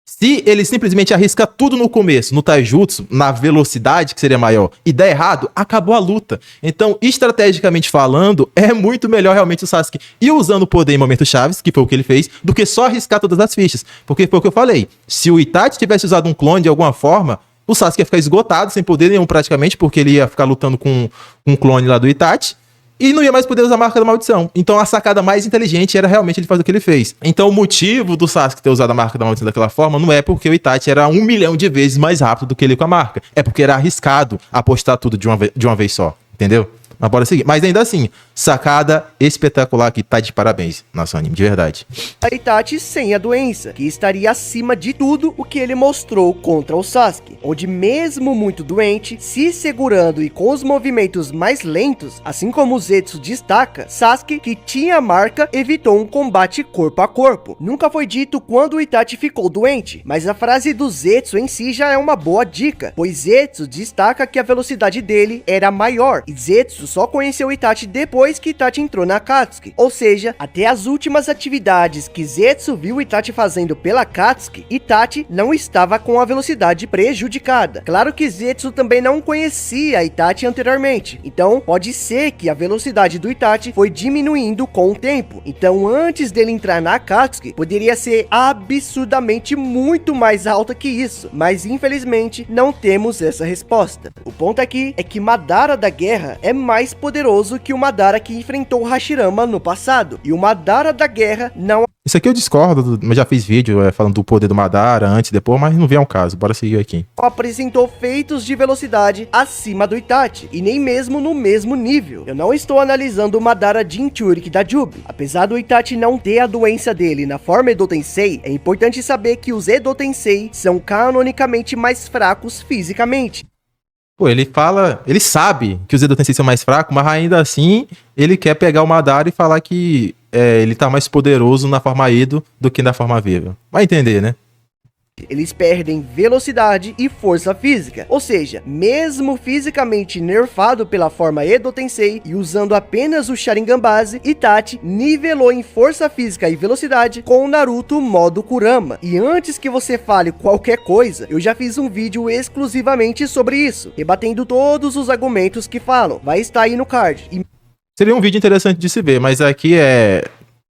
Se ele simplesmente arrisca tudo no começo, no taijutsu, na velocidade que seria maior, e der errado, acabou a luta. Então, estrategicamente falando, é muito melhor realmente o Sasuke ir usando o poder em momentos chaves, que foi o que ele fez, do que só arriscar todas as fichas. Porque foi o que eu falei. Se o Itachi tivesse usado um clone de alguma forma, o Sasuke ia ficar esgotado, sem poder nenhum praticamente, porque ele ia ficar lutando com um clone lá do Itachi. e não ia mais poder usar a marca da maldição. Então a sacada mais inteligente era realmente ele fazer o que ele fez. Então o motivo do Sasuke ter usado a marca da maldição daquela forma não é porque o Itachi era 1 milhão de vezes mais rápido do que ele com a marca. É porque era arriscado apostar tudo de uma vez só. Entendeu? Mas bora seguir. Mas ainda assim, sacada espetacular que tá de parabéns nosso anime, de verdade. A Itachi sem a doença, que estaria acima de tudo o que ele mostrou contra o Sasuke, onde mesmo muito doente, se segurando e com os movimentos mais lentos, assim como o Zetsu destaca, Sasuke, que tinha a marca, evitou um combate corpo a corpo. Nunca foi dito quando o Itachi ficou doente, mas a frase do Zetsu em si já é uma boa dica, pois Zetsu destaca que a velocidade dele era maior, e Zetsu só conheceu Itachi depois que Itachi entrou na Akatsuki, ou seja, até as últimas atividades que Zetsu viu Itachi fazendo pela Akatsuki, Itachi não estava com a velocidade prejudicada. Claro que Zetsu também não conhecia Itachi anteriormente, então pode ser que a velocidade do Itachi foi diminuindo com o tempo, então antes dele entrar na Akatsuki, poderia ser absurdamente muito mais alta que isso, mas infelizmente não temos essa resposta. O ponto aqui é que Madara da Guerra é mais poderoso que o Madara que enfrentou o Hashirama no passado, e o Madara da Guerra não... Isso aqui eu discordo, mas já fiz vídeo falando do poder do Madara antes e depois, mas não vem ao caso, bora seguir aqui. apresentou feitos de velocidade acima do Itachi, e nem mesmo no mesmo nível. Eu não estou analisando o Madara Jinchuriki da Jubi. Apesar do Itachi não ter a doença dele na forma Edo Tensei, é importante saber que os Edo Tensei são canonicamente mais fracos fisicamente. Pô, ele sabe que os Edo Tensei são mais fracos, mas ainda assim ele quer pegar o Madara e falar que ele tá mais poderoso na forma Edo do que na forma viva. Vai entender, né? Eles perdem velocidade e força física, ou seja, mesmo fisicamente nerfado pela forma Edo Tensei e usando apenas o Sharingan base, Itachi nivelou em força física e velocidade com o Naruto modo Kurama. E antes que você fale qualquer coisa, eu já fiz um vídeo exclusivamente sobre isso, rebatendo todos os argumentos que falam, vai estar aí no card. Seria um vídeo interessante de se ver, mas aqui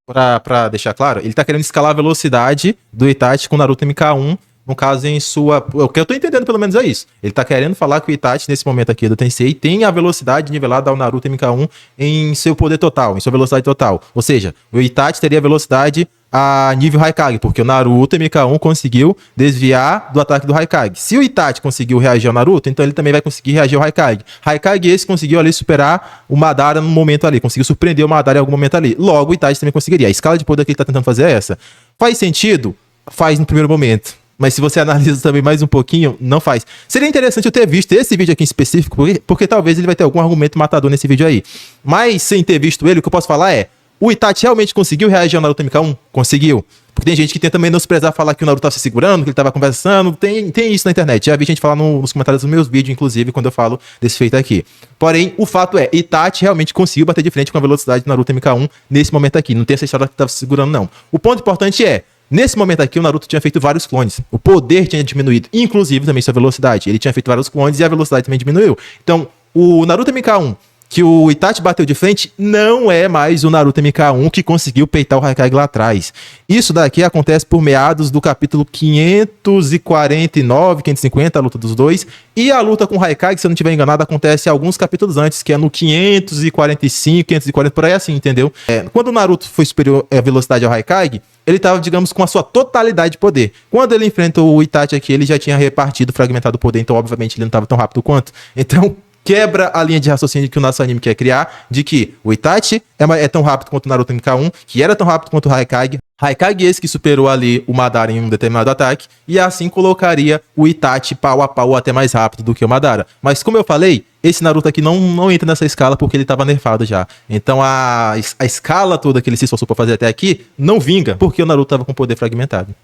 pra deixar claro, ele tá querendo escalar a velocidade do Itachi com o Naruto MK1, no caso em sua... O que eu tô entendendo pelo menos é isso. Ele tá querendo falar que o Itachi, nesse momento aqui do Tensei, tem a velocidade nivelada ao Naruto MK1 em seu poder total, em sua velocidade total. Ou seja, o Itachi teria velocidade a nível Raikage, porque o Naruto MK1 conseguiu desviar do ataque do Raikage. Se o Itachi conseguiu reagir ao Naruto, então ele também vai conseguir reagir ao Raikage. Raikage esse conseguiu ali superar o Madara no momento ali, conseguiu surpreender o Madara em algum momento ali. Logo, o Itachi também conseguiria. A escala de poder que ele tá tentando fazer é essa. Faz sentido? Faz no primeiro momento. Mas se você analisa também mais um pouquinho, não faz. Seria interessante eu ter visto esse vídeo aqui em específico, porque talvez ele vai ter algum argumento matador nesse vídeo aí. Mas sem ter visto ele, o que eu posso falar é: o Itachi realmente conseguiu reagir ao Naruto MK1? Conseguiu. Porque tem gente que tenta menosprezar, falar que o Naruto tava se segurando, que ele tava conversando. Tem isso na internet. Já vi gente falar nos comentários dos meus vídeos, inclusive, quando eu falo desse feito aqui. Porém, o fato é, Itachi realmente conseguiu bater de frente com a velocidade do Naruto MK1 nesse momento aqui. Não tem essa história que tava se segurando, não. O ponto importante é: nesse momento aqui, o Naruto tinha feito vários clones. O poder tinha diminuído, inclusive também sua velocidade. Ele tinha feito vários clones e a velocidade também diminuiu. Então, o Naruto MK1 que o Itachi bateu de frente não é mais o Naruto MK1 que conseguiu peitar o Raikage lá atrás. Isso daqui acontece por meados do capítulo 549, 550, a luta dos dois. E a luta com o Raikage, se eu não estiver enganado, acontece alguns capítulos antes, que é no 545, 540, por aí assim, entendeu? Quando o Naruto foi superior à velocidade ao Raikage, ele estava, digamos, com a sua totalidade de poder. Quando ele enfrentou o Itachi aqui, ele já tinha repartido, fragmentado o poder, então obviamente ele não estava tão rápido quanto. Então quebra a linha de raciocínio que o nosso anime quer criar, de que o Itachi é tão rápido quanto o Naruto MK1, que era tão rápido quanto o Raikage. Raikage esse que superou ali o Madara em um determinado ataque, e assim colocaria o Itachi pau a pau até mais rápido do que o Madara. Mas como eu falei, esse Naruto aqui não entra nessa escala porque ele estava nerfado já. Então a escala toda que ele se esforçou para fazer até aqui não vinga, porque o Naruto estava com poder fragmentado.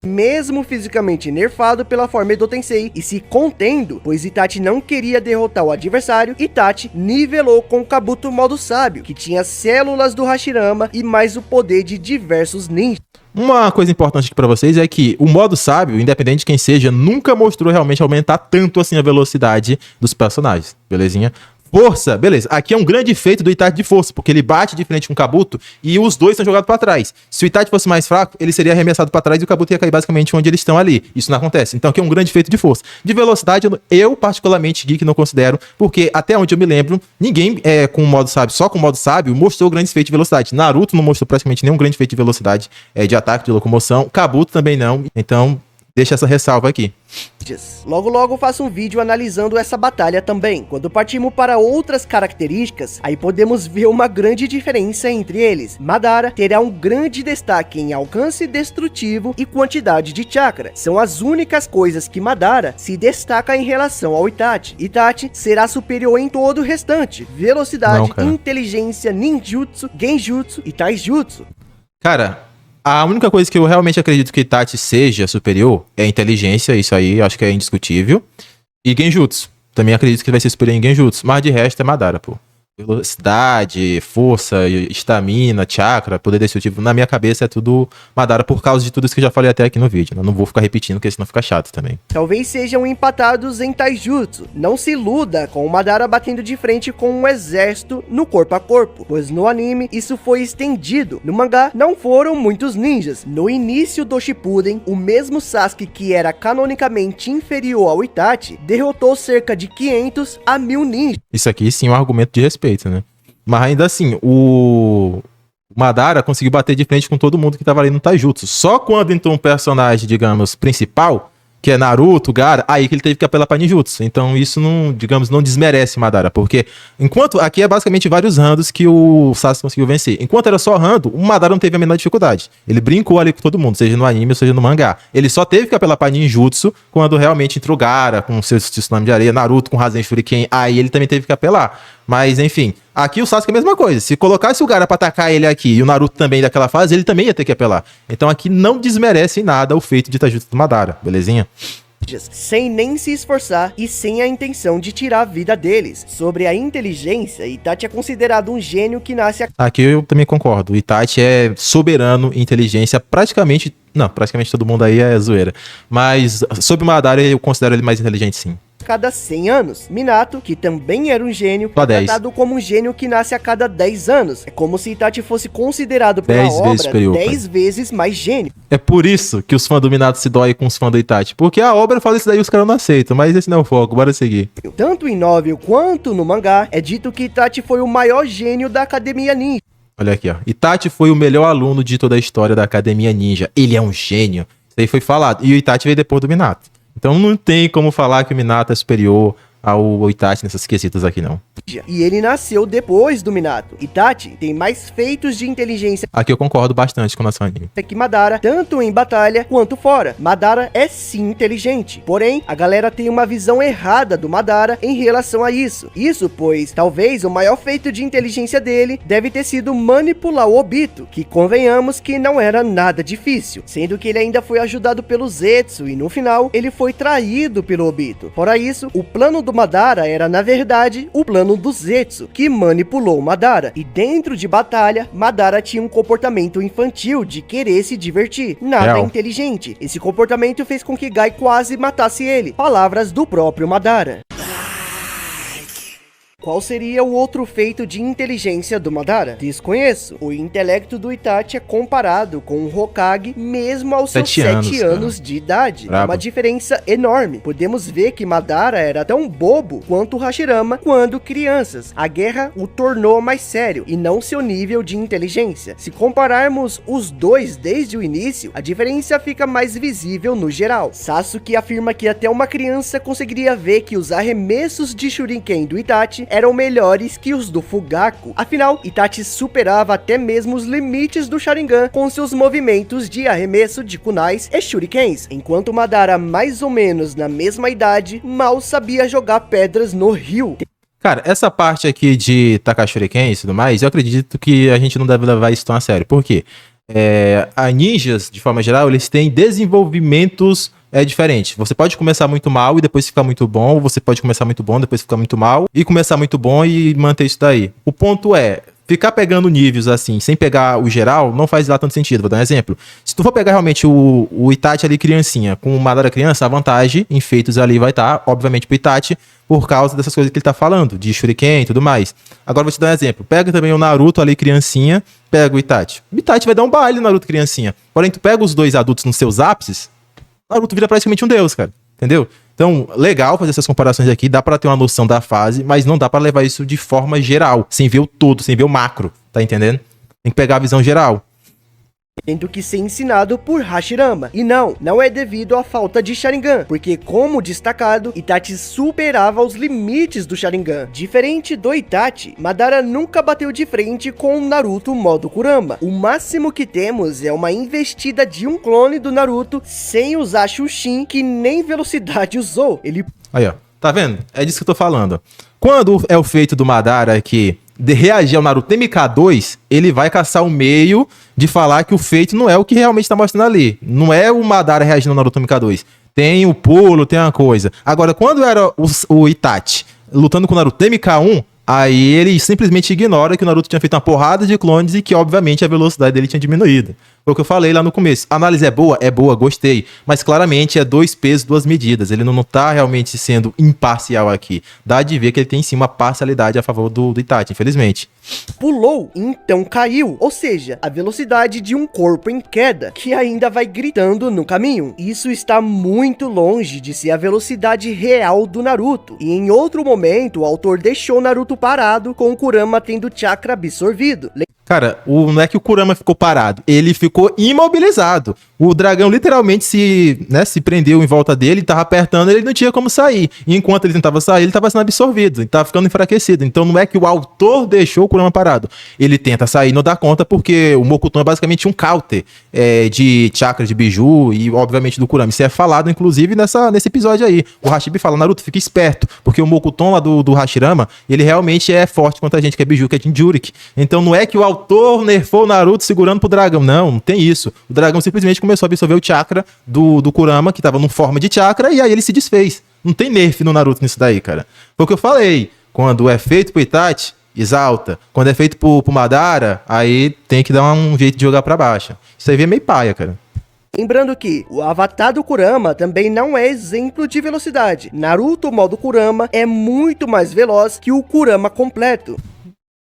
Mesmo fisicamente nerfado pela forma Edo Tensei e se contendo, pois Itachi não queria derrotar o adversário, Itachi nivelou com o Kabuto modo sábio, que tinha células do Hashirama e mais o poder de diversos ninjas. Uma coisa importante aqui pra vocês é que o modo sábio, independente de quem seja, nunca mostrou realmente aumentar tanto assim a velocidade dos personagens, belezinha? Força, beleza. Aqui é um grande feito do Itachi de força, porque ele bate de frente com o Kabuto e os dois são jogados pra trás. Se o Itachi fosse mais fraco, ele seria arremessado pra trás e o Kabuto ia cair basicamente onde eles estão ali. Isso não acontece. Então aqui é um grande feito de força. De velocidade, eu particularmente, Geek, não considero, porque até onde eu me lembro, ninguém com o modo sábio, só com o modo sábio, mostrou grandes feitos de velocidade. Naruto não mostrou praticamente nenhum grande feito de velocidade, de ataque, de locomoção. Kabuto também não. Então, deixa essa ressalva aqui. Logo logo faço um vídeo analisando essa batalha também. Quando partimos para outras características, aí podemos ver uma grande diferença entre eles. Madara terá um grande destaque em alcance destrutivo e quantidade de chakra. São as únicas coisas que Madara se destaca em relação ao Itachi. Itachi será superior em todo o restante: velocidade, inteligência, ninjutsu, genjutsu e taijutsu. Cara, a única coisa que eu realmente acredito que Itachi seja superior é inteligência, isso aí acho que é indiscutível. E Genjutsu. Também acredito que vai ser superior em Genjutsu, mas de resto é Madara, pô. Velocidade, força, estamina, chakra, poder destrutivo, na minha cabeça é tudo Madara por causa de tudo isso que eu já falei até aqui no vídeo. Eu não vou ficar repetindo, porque senão fica chato também. Talvez sejam empatados em taijutsu. Não se iluda com o Madara batendo de frente com um exército no corpo a corpo, pois no anime isso foi estendido. No mangá não foram muitos ninjas. No início do Shippuden, o mesmo Sasuke, que era canonicamente inferior ao Itachi, derrotou cerca de 500 a 1000 ninjas. Isso aqui sim é um argumento de respeito, né? Mas ainda assim, o Madara conseguiu bater de frente com todo mundo que tava ali no Taijutsu. Só quando entrou um personagem, digamos, principal, que é Naruto, Gaara, aí que ele teve que apelar pra ninjutsu. Então isso não, digamos, não desmerece Madara, porque enquanto aqui é basicamente vários randos que o Sasuke conseguiu vencer. Enquanto era só rando, o Madara não teve a menor dificuldade. Ele brincou ali com todo mundo, seja no anime ou seja no mangá. Ele só teve que apelar pra ninjutsu quando realmente entrou Gaara com seus tsunami de areia, Naruto com Rasen Shuriken, aí ele também teve que apelar. Mas enfim, aqui o Sasuke é a mesma coisa. Se colocasse o Gaara pra atacar ele aqui e o Naruto também daquela fase, ele também ia ter que apelar. Então aqui não desmerece em nada o feito de taijutsu do Madara, belezinha? Sem nem se esforçar e sem a intenção de tirar a vida deles. Sobre a inteligência, Itachi é considerado um gênio que nasce... Aqui eu também concordo. O Itachi é soberano em inteligência, praticamente... Não, praticamente todo mundo aí é zoeira. Mas sobre o Madara eu considero ele mais inteligente, sim. Cada 100 anos. Minato, que também era um gênio, é tratado como um gênio que nasce a cada 10 anos. É como se Itachi fosse considerado pela obra 10 vezes mais gênio. É por isso que os fãs do Minato se doem com os fãs do Itachi. Porque a obra fala isso daí e os caras não aceitam. Mas esse não é o foco, bora seguir. Tanto em novel quanto no mangá, é dito que Itachi foi o maior gênio da Academia Ninja. Olha aqui, ó. Itachi foi o melhor aluno de toda a história da Academia Ninja. Ele é um gênio. Isso aí foi falado. E o Itachi veio depois do Minato. Então não tem como falar que o Minato é superior ao Itachi nessas quesitas aqui, não. E ele nasceu depois do Minato. Itachi tem mais feitos de inteligência. Aqui eu concordo bastante com o nosso anime. Que Madara, tanto em batalha quanto fora. Madara é sim inteligente. Porém, a galera tem uma visão errada do Madara em relação a isso. Isso pois, talvez o maior feito de inteligência dele deve ter sido manipular o Obito, que convenhamos que não era nada difícil. Sendo que ele ainda foi ajudado pelo Zetsu e no final, ele foi traído pelo Obito. Fora isso, o plano do Madara era, na verdade, o plano do Zetsu, que manipulou Madara. E dentro de batalha, Madara tinha um comportamento infantil de querer se divertir. Nada inteligente. Esse comportamento fez com que Gai quase matasse ele. Palavras do próprio Madara. Qual seria o outro feito de inteligência do Madara? Desconheço. O intelecto do Itachi é comparado com o Hokage mesmo aos seus 7 anos de idade. É uma diferença enorme. Podemos ver que Madara era tão bobo quanto o Hashirama quando crianças. A guerra o tornou mais sério e não seu nível de inteligência. Se compararmos os dois desde o início, a diferença fica mais visível no geral. Sasuke afirma que até uma criança conseguiria ver que os arremessos de Shuriken do Itachi eram melhores que os do Fugaku. Afinal, Itachi superava até mesmo os limites do Sharingan com seus movimentos de arremesso de kunais e shurikens, enquanto Madara, mais ou menos na mesma idade, mal sabia jogar pedras no rio. Cara, essa parte aqui de tacar shuriken e tudo mais, eu acredito que a gente não deve levar isso tão a sério. Por quê? A ninjas, de forma geral, eles têm desenvolvimentos diferentes. Você pode começar muito mal e depois ficar muito bom, ou você pode começar muito bom, depois ficar muito mal, e começar muito bom e manter isso daí. O ponto é, ficar pegando níveis assim, sem pegar o geral, não faz lá tanto sentido. Vou dar um exemplo. Se tu for pegar realmente o Itachi ali criancinha, com o Madara criança, a vantagem em feitos ali vai estar, obviamente, pro Itachi, por causa dessas coisas que ele tá falando, de Shuriken e tudo mais. Agora vou te dar um exemplo. Pega também o Naruto ali criancinha, pega o Itachi. O Itachi vai dar um baile no Naruto criancinha. Porém, tu pega os dois adultos nos seus ápices, o Naruto vira praticamente um deus, cara. Entendeu? Então, legal fazer essas comparações aqui, dá pra ter uma noção da fase, mas não dá pra levar isso de forma geral, sem ver o todo, sem ver o macro, tá entendendo? Tem que pegar a visão geral. Tendo que ser ensinado por Hashirama. E não é devido à falta de Sharingan, porque como destacado, Itachi superava os limites do Sharingan. Diferente do Itachi, Madara nunca bateu de frente com o Naruto modo Kurama. O máximo que temos é uma investida de um clone do Naruto sem usar Shushin, que nem velocidade usou. Ele... Aí, ó. Tá vendo? É disso que eu tô falando. Quando é o feito do Madara que de reagir ao Naruto MK2, ele vai caçar o meio de falar que o feito não é o que realmente tá mostrando ali. Não é o Madara reagindo ao Naruto MK2. Tem o pulo, tem uma coisa. Agora, quando era o Itachi lutando com o Naruto MK1, aí ele simplesmente ignora que o Naruto tinha feito uma porrada de clones e que, obviamente, a velocidade dele tinha diminuído. Foi o que eu falei lá no começo. A análise é boa? É boa, gostei. Mas, claramente, é 2 pesos, 2 medidas. Ele não tá realmente sendo imparcial aqui. Dá de ver que ele tem, sim, uma parcialidade a favor do Itachi, infelizmente. Pulou, então caiu. Ou seja, a velocidade de um corpo em queda, que ainda vai gritando no caminho. Isso está muito longe de ser a velocidade real do Naruto. E em outro momento, o autor deixou Naruto parado, com o Kurama tendo chakra absorvido. Cara, não é que o Kurama ficou parado, ele ficou imobilizado. O dragão literalmente se prendeu em volta dele, tava apertando, ele não tinha como sair. E enquanto ele tentava sair, ele tava sendo absorvido, ele tava ficando enfraquecido. Então não é que o autor deixou o Kurama parado. Ele tenta sair e não dá conta, porque o Mokuton é basicamente um counter de chakra, de biju e, obviamente, do Kurama. Isso é falado, inclusive, nesse episódio aí. O Hashibi fala, Naruto, fica esperto, porque o Mokuton lá do Hashirama, ele realmente é forte contra a gente, que é biju, que é Jinchuriki. Então não é que o autor nerfou o Naruto segurando pro dragão. Não tem isso. O dragão simplesmente começou a absorver o chakra do Kurama, que tava numa forma de chakra, e aí ele se desfez. Não tem nerf no Naruto nisso daí, cara. Foi o que eu falei. Quando é feito pro Itachi, exalta. Quando é feito pro Madara, aí tem que dar um jeito de jogar pra baixo. Isso aí é meio paia, cara. Lembrando que o avatar do Kurama também não é exemplo de velocidade. Naruto modo Kurama é muito mais veloz que o Kurama completo.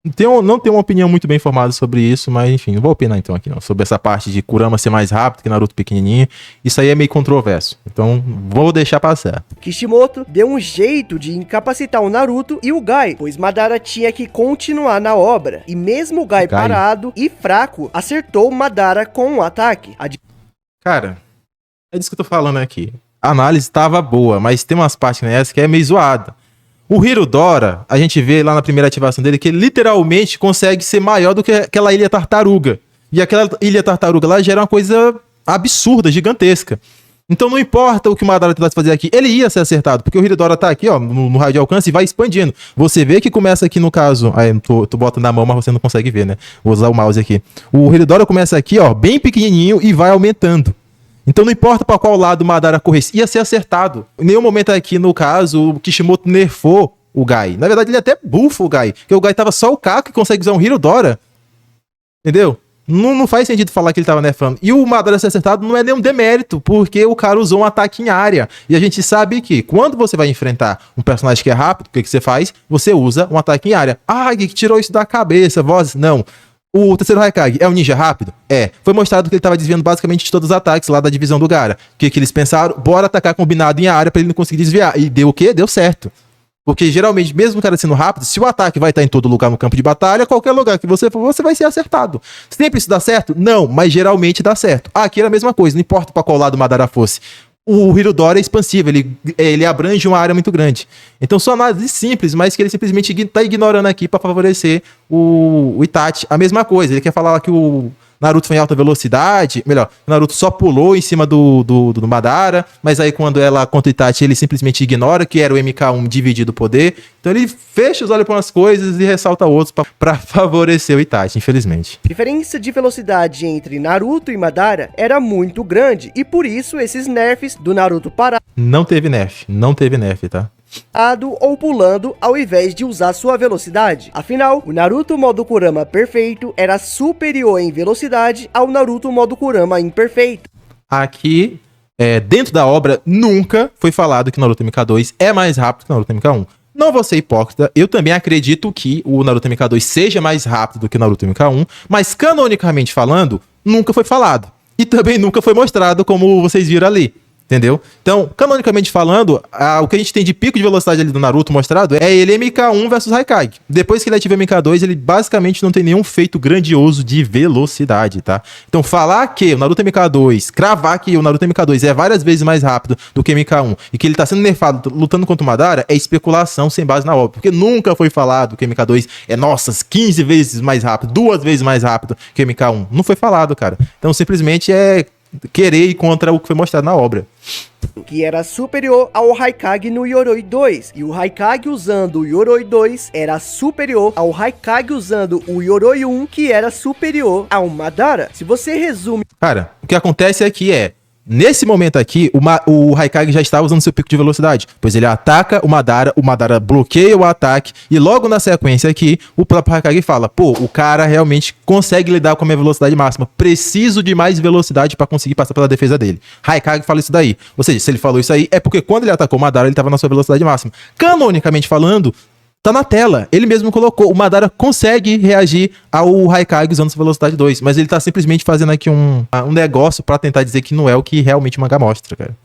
Não tenho uma opinião muito bem formada sobre isso, mas enfim, não vou opinar então aqui não. Sobre essa parte de Kurama ser mais rápido que Naruto pequenininho, isso aí é meio controverso. Então, vou deixar passar. Kishimoto deu um jeito de incapacitar o Naruto e o Gai, pois Madara tinha que continuar na obra. E mesmo o Gai parado e fraco, acertou Madara com um ataque. Cara, é disso que eu tô falando aqui. A análise estava boa, mas tem umas partes nessa que é meio zoada. O Hirodora, a gente vê lá na primeira ativação dele que ele literalmente consegue ser maior do que aquela ilha tartaruga. E aquela ilha tartaruga lá gera uma coisa absurda, gigantesca. Então não importa o que o Madara tentasse fazer aqui, ele ia ser acertado, porque o Hirodora tá aqui, ó, no raio de alcance e vai expandindo. Você vê que começa aqui no caso, aí tu bota na mão, mas você não consegue ver, né? Vou usar o mouse aqui. O Hirodora começa aqui, ó, bem pequenininho e vai aumentando. Então não importa para qual lado o Madara corresse, ia ser acertado. Em nenhum momento aqui, no caso, o Kishimoto nerfou o Gai. Na verdade, ele até bufa o Gai, porque o Gai tava só o Kaku que consegue usar um Hirodora. Entendeu? Não faz sentido falar que ele tava nerfando. E o Madara ser acertado não é nenhum demérito, porque o cara usou um ataque em área. E a gente sabe que quando você vai enfrentar um personagem que é rápido, o que você faz? Você usa um ataque em área. Ah, que tirou isso da cabeça, voz? Não. O terceiro Hokage é um ninja rápido? É. Foi mostrado que ele tava desviando basicamente de todos os ataques lá da divisão do Gaara. O que eles pensaram? Bora atacar combinado em área pra ele não conseguir desviar. E deu o quê? Deu certo. Porque geralmente, mesmo o cara sendo rápido, se o ataque vai estar em todo lugar no campo de batalha, qualquer lugar que você for, você vai ser acertado. Sempre isso dá certo? Não, mas geralmente dá certo. Aqui era a mesma coisa, não importa pra qual lado o Madara fosse. O Hirodora é expansivo, ele abrange uma área muito grande. Então são análises simples, mas que ele simplesmente está ignorando aqui para favorecer o Itachi. A mesma coisa, ele quer falar que o Naruto foi em alta velocidade, melhor, o Naruto só pulou em cima do Madara, mas aí quando ela contra o Itachi, ele simplesmente ignora que era o MK1 dividido o poder. Então ele fecha os olhos para umas coisas e ressalta outros para favorecer o Itachi, infelizmente. A diferença de velocidade entre Naruto e Madara era muito grande, e por isso esses nerfs do Naruto parado não teve nerf, tá? ou pulando ao invés de usar sua velocidade. Afinal, o Naruto modo Kurama perfeito era superior em velocidade ao Naruto modo Kurama imperfeito. Aqui, dentro da obra, nunca foi falado que o Naruto MK2 é mais rápido que o Naruto MK1. Não vou ser hipócrita, eu também acredito que o Naruto MK2 seja mais rápido do que o Naruto MK1, mas canonicamente falando, nunca foi falado. E também nunca foi mostrado como vocês viram ali. Entendeu? Então, canonicamente falando, o que a gente tem de pico de velocidade ali do Naruto mostrado é ele MK1 versus Haikage. Depois que ele ativa MK2, ele basicamente não tem nenhum feito grandioso de velocidade, tá? Então, falar que o Naruto MK2, cravar que o Naruto MK2 é várias vezes mais rápido do que MK1 e que ele tá sendo nerfado lutando contra o Madara é especulação sem base na obra. Porque nunca foi falado que o MK2 é, nossa, 15 vezes mais rápido, 2 vezes mais rápido que o MK1. Não foi falado, cara. Então, simplesmente é querer ir contra o que foi mostrado na obra. Que era superior ao Haikage no Yoroi 2. E o Haikage usando o Yoroi 2 era superior ao Haikage usando o Yoroi 1, que era superior ao Madara. Se você resume... Cara, o que acontece aqui nesse momento aqui, o Haikage já estava usando seu pico de velocidade, pois ele ataca o Madara bloqueia o ataque, e logo na sequência aqui, o próprio Haikage fala, pô, o cara realmente consegue lidar com a minha velocidade máxima, preciso de mais velocidade para conseguir passar pela defesa dele. Haikage fala isso daí, ou seja, se ele falou isso aí, é porque quando ele atacou o Madara, ele estava na sua velocidade máxima. Canonicamente falando, tá na tela, ele mesmo colocou, o Madara consegue reagir ao Haikage usando sua velocidade 2, mas ele tá simplesmente fazendo aqui um negócio pra tentar dizer que não é o que realmente o mangá mostra, cara.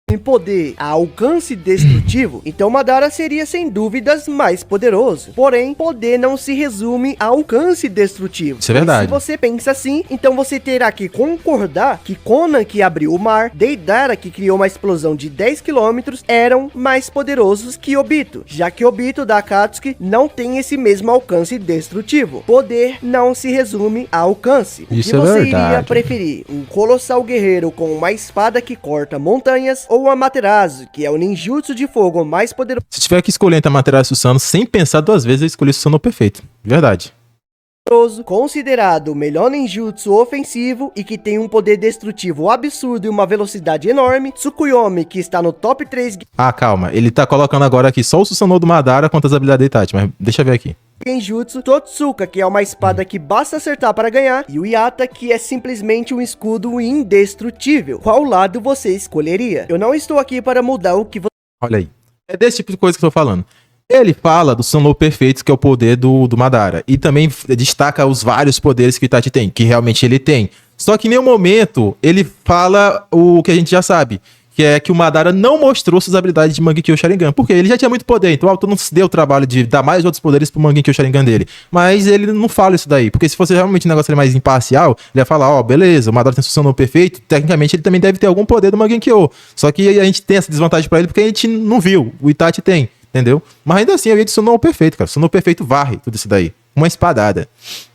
Em poder a alcance destrutivo, então Madara seria sem dúvidas mais poderoso. Porém, poder não se resume a alcance destrutivo. Isso é verdade. E se você pensa assim, então você terá que concordar que Konan, que abriu o mar, Deidara, que criou uma explosão de 10 km, eram mais poderosos que Obito, já que Obito da Akatsuki não tem esse mesmo alcance destrutivo. Poder não se resume a alcance. Isso e você é verdade. iria preferir um colossal guerreiro com uma espada que corta montanhas ou a Amaterasu, que é o ninjutsu de fogo mais poderoso, Se tiver que escolher entre a Amaterasu e o Susanoo, sem pensar duas vezes, eu escolhi o Susanoo perfeito. Verdade. considerado o melhor ninjutsu ofensivo e que tem um poder destrutivo absurdo e uma velocidade enorme, Tsukuyomi, que está no top 3 Ah, calma, ele tá colocando agora aqui só o Susanoo do Madara contra as habilidades de Itachi, mas deixa eu ver aqui. Genjutsu, Totsuka, que é uma espada que basta acertar para ganhar, e o Yata, que é simplesmente um escudo indestrutível. Qual lado você escolheria? Eu não estou aqui para mudar o que você... Olha aí. É desse tipo de coisa que eu tô falando. Ele fala do Susanoo perfeito, que é o poder do Madara. E também destaca os vários poderes que o Itachi tem, que realmente ele tem. Só que em nenhum momento ele fala o que a gente já sabe, que é que o Madara não mostrou suas habilidades de Mangekyou Sharingan, porque ele já tinha muito poder, então o autor não se deu o trabalho de dar mais outros poderes pro Mangekyou Sharingan dele. Mas ele não fala isso daí, porque se fosse realmente um negócio mais imparcial, ele ia falar, ó, beleza, o Madara tem Susanoo perfeito, tecnicamente ele também deve ter algum poder do Mangekyou. Só que a gente tem essa desvantagem pra ele porque a gente não viu, o Itachi tem, entendeu? Mas ainda assim, eu ia de Susanoo perfeito, cara. Susanoo perfeito varre tudo isso daí. Uma espadada.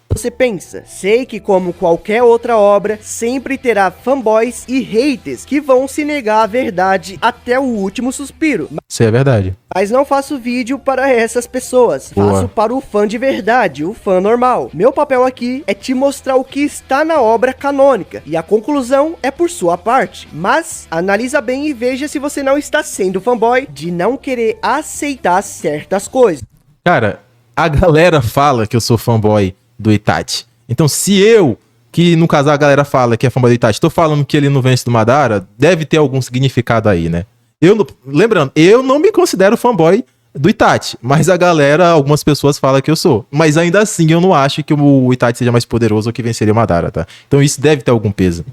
Você pensa. Sei que, como qualquer outra obra, sempre terá fanboys e haters que vão se negar à verdade até o último suspiro. Isso é verdade. Mas não faço vídeo para essas pessoas. Boa. Faço para o fã de verdade, o fã normal. Meu papel aqui é te mostrar o que está na obra canônica. E a conclusão é por sua parte. Mas analisa bem e veja se você não está sendo fanboy de não querer aceitar certas coisas. Cara, a galera fala que eu sou fanboy do Itachi. Então, se eu, que no caso a galera fala que é fanboy do Itachi, tô falando que ele não vence do Madara, deve ter algum significado aí, né? Lembrando, eu não me considero fanboy do Itachi, mas a galera, algumas pessoas falam que eu sou. Mas ainda assim, eu não acho que o Itachi seja mais poderoso ou que venceria o Madara, tá? Então isso deve ter algum peso.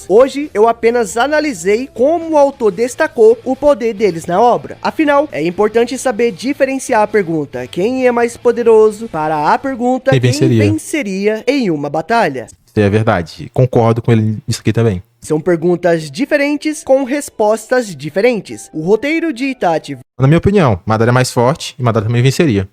Hoje eu apenas analisei como o autor destacou o poder deles na obra. Afinal, é importante saber diferenciar a pergunta quem é mais poderoso para a pergunta Quem venceria em uma batalha. Isso é verdade. Concordo com ele nisso aqui também. São perguntas diferentes com respostas diferentes. O roteiro de Itachi Na minha opinião, Madara é mais forte e Madara também venceria.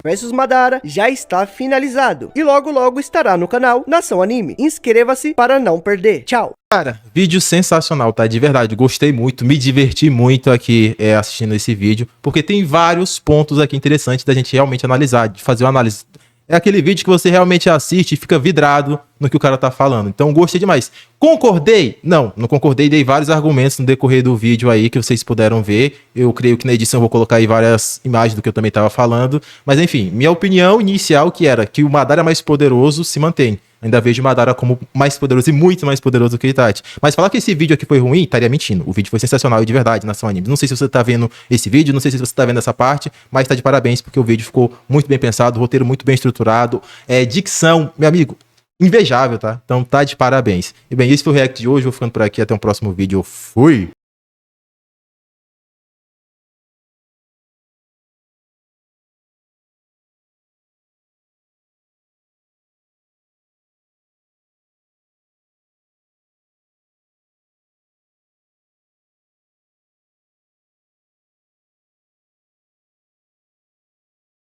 versus Madara já está finalizado e logo logo estará no canal Nação Anime. Inscreva-se para não perder. Tchau! Cara, vídeo sensacional, tá? De verdade, gostei muito, me diverti muito aqui assistindo esse vídeo, porque tem vários pontos aqui interessantes da gente realmente analisar, de fazer uma análise É aquele vídeo que você realmente assiste e fica vidrado no que o cara tá falando. Então, gostei demais. Concordei? Não concordei. Dei vários argumentos no decorrer do vídeo aí que vocês puderam ver. Eu creio que na edição eu vou colocar aí várias imagens do que eu também tava falando. Mas, enfim, minha opinião inicial que era que o Madara mais poderoso se mantém. Ainda vejo o Madara como mais poderoso e muito mais poderoso que o Itachi. Mas falar que esse vídeo aqui foi ruim, estaria mentindo. O vídeo foi sensacional e de verdade, Nação Anime. Não sei se você tá vendo esse vídeo, não sei se você tá vendo essa parte, mas tá de parabéns porque o vídeo ficou muito bem pensado, roteiro muito bem estruturado, dicção, meu amigo, invejável, tá? Então tá de parabéns. E bem, esse foi o react de hoje, vou ficando por aqui, até um próximo vídeo. Fui!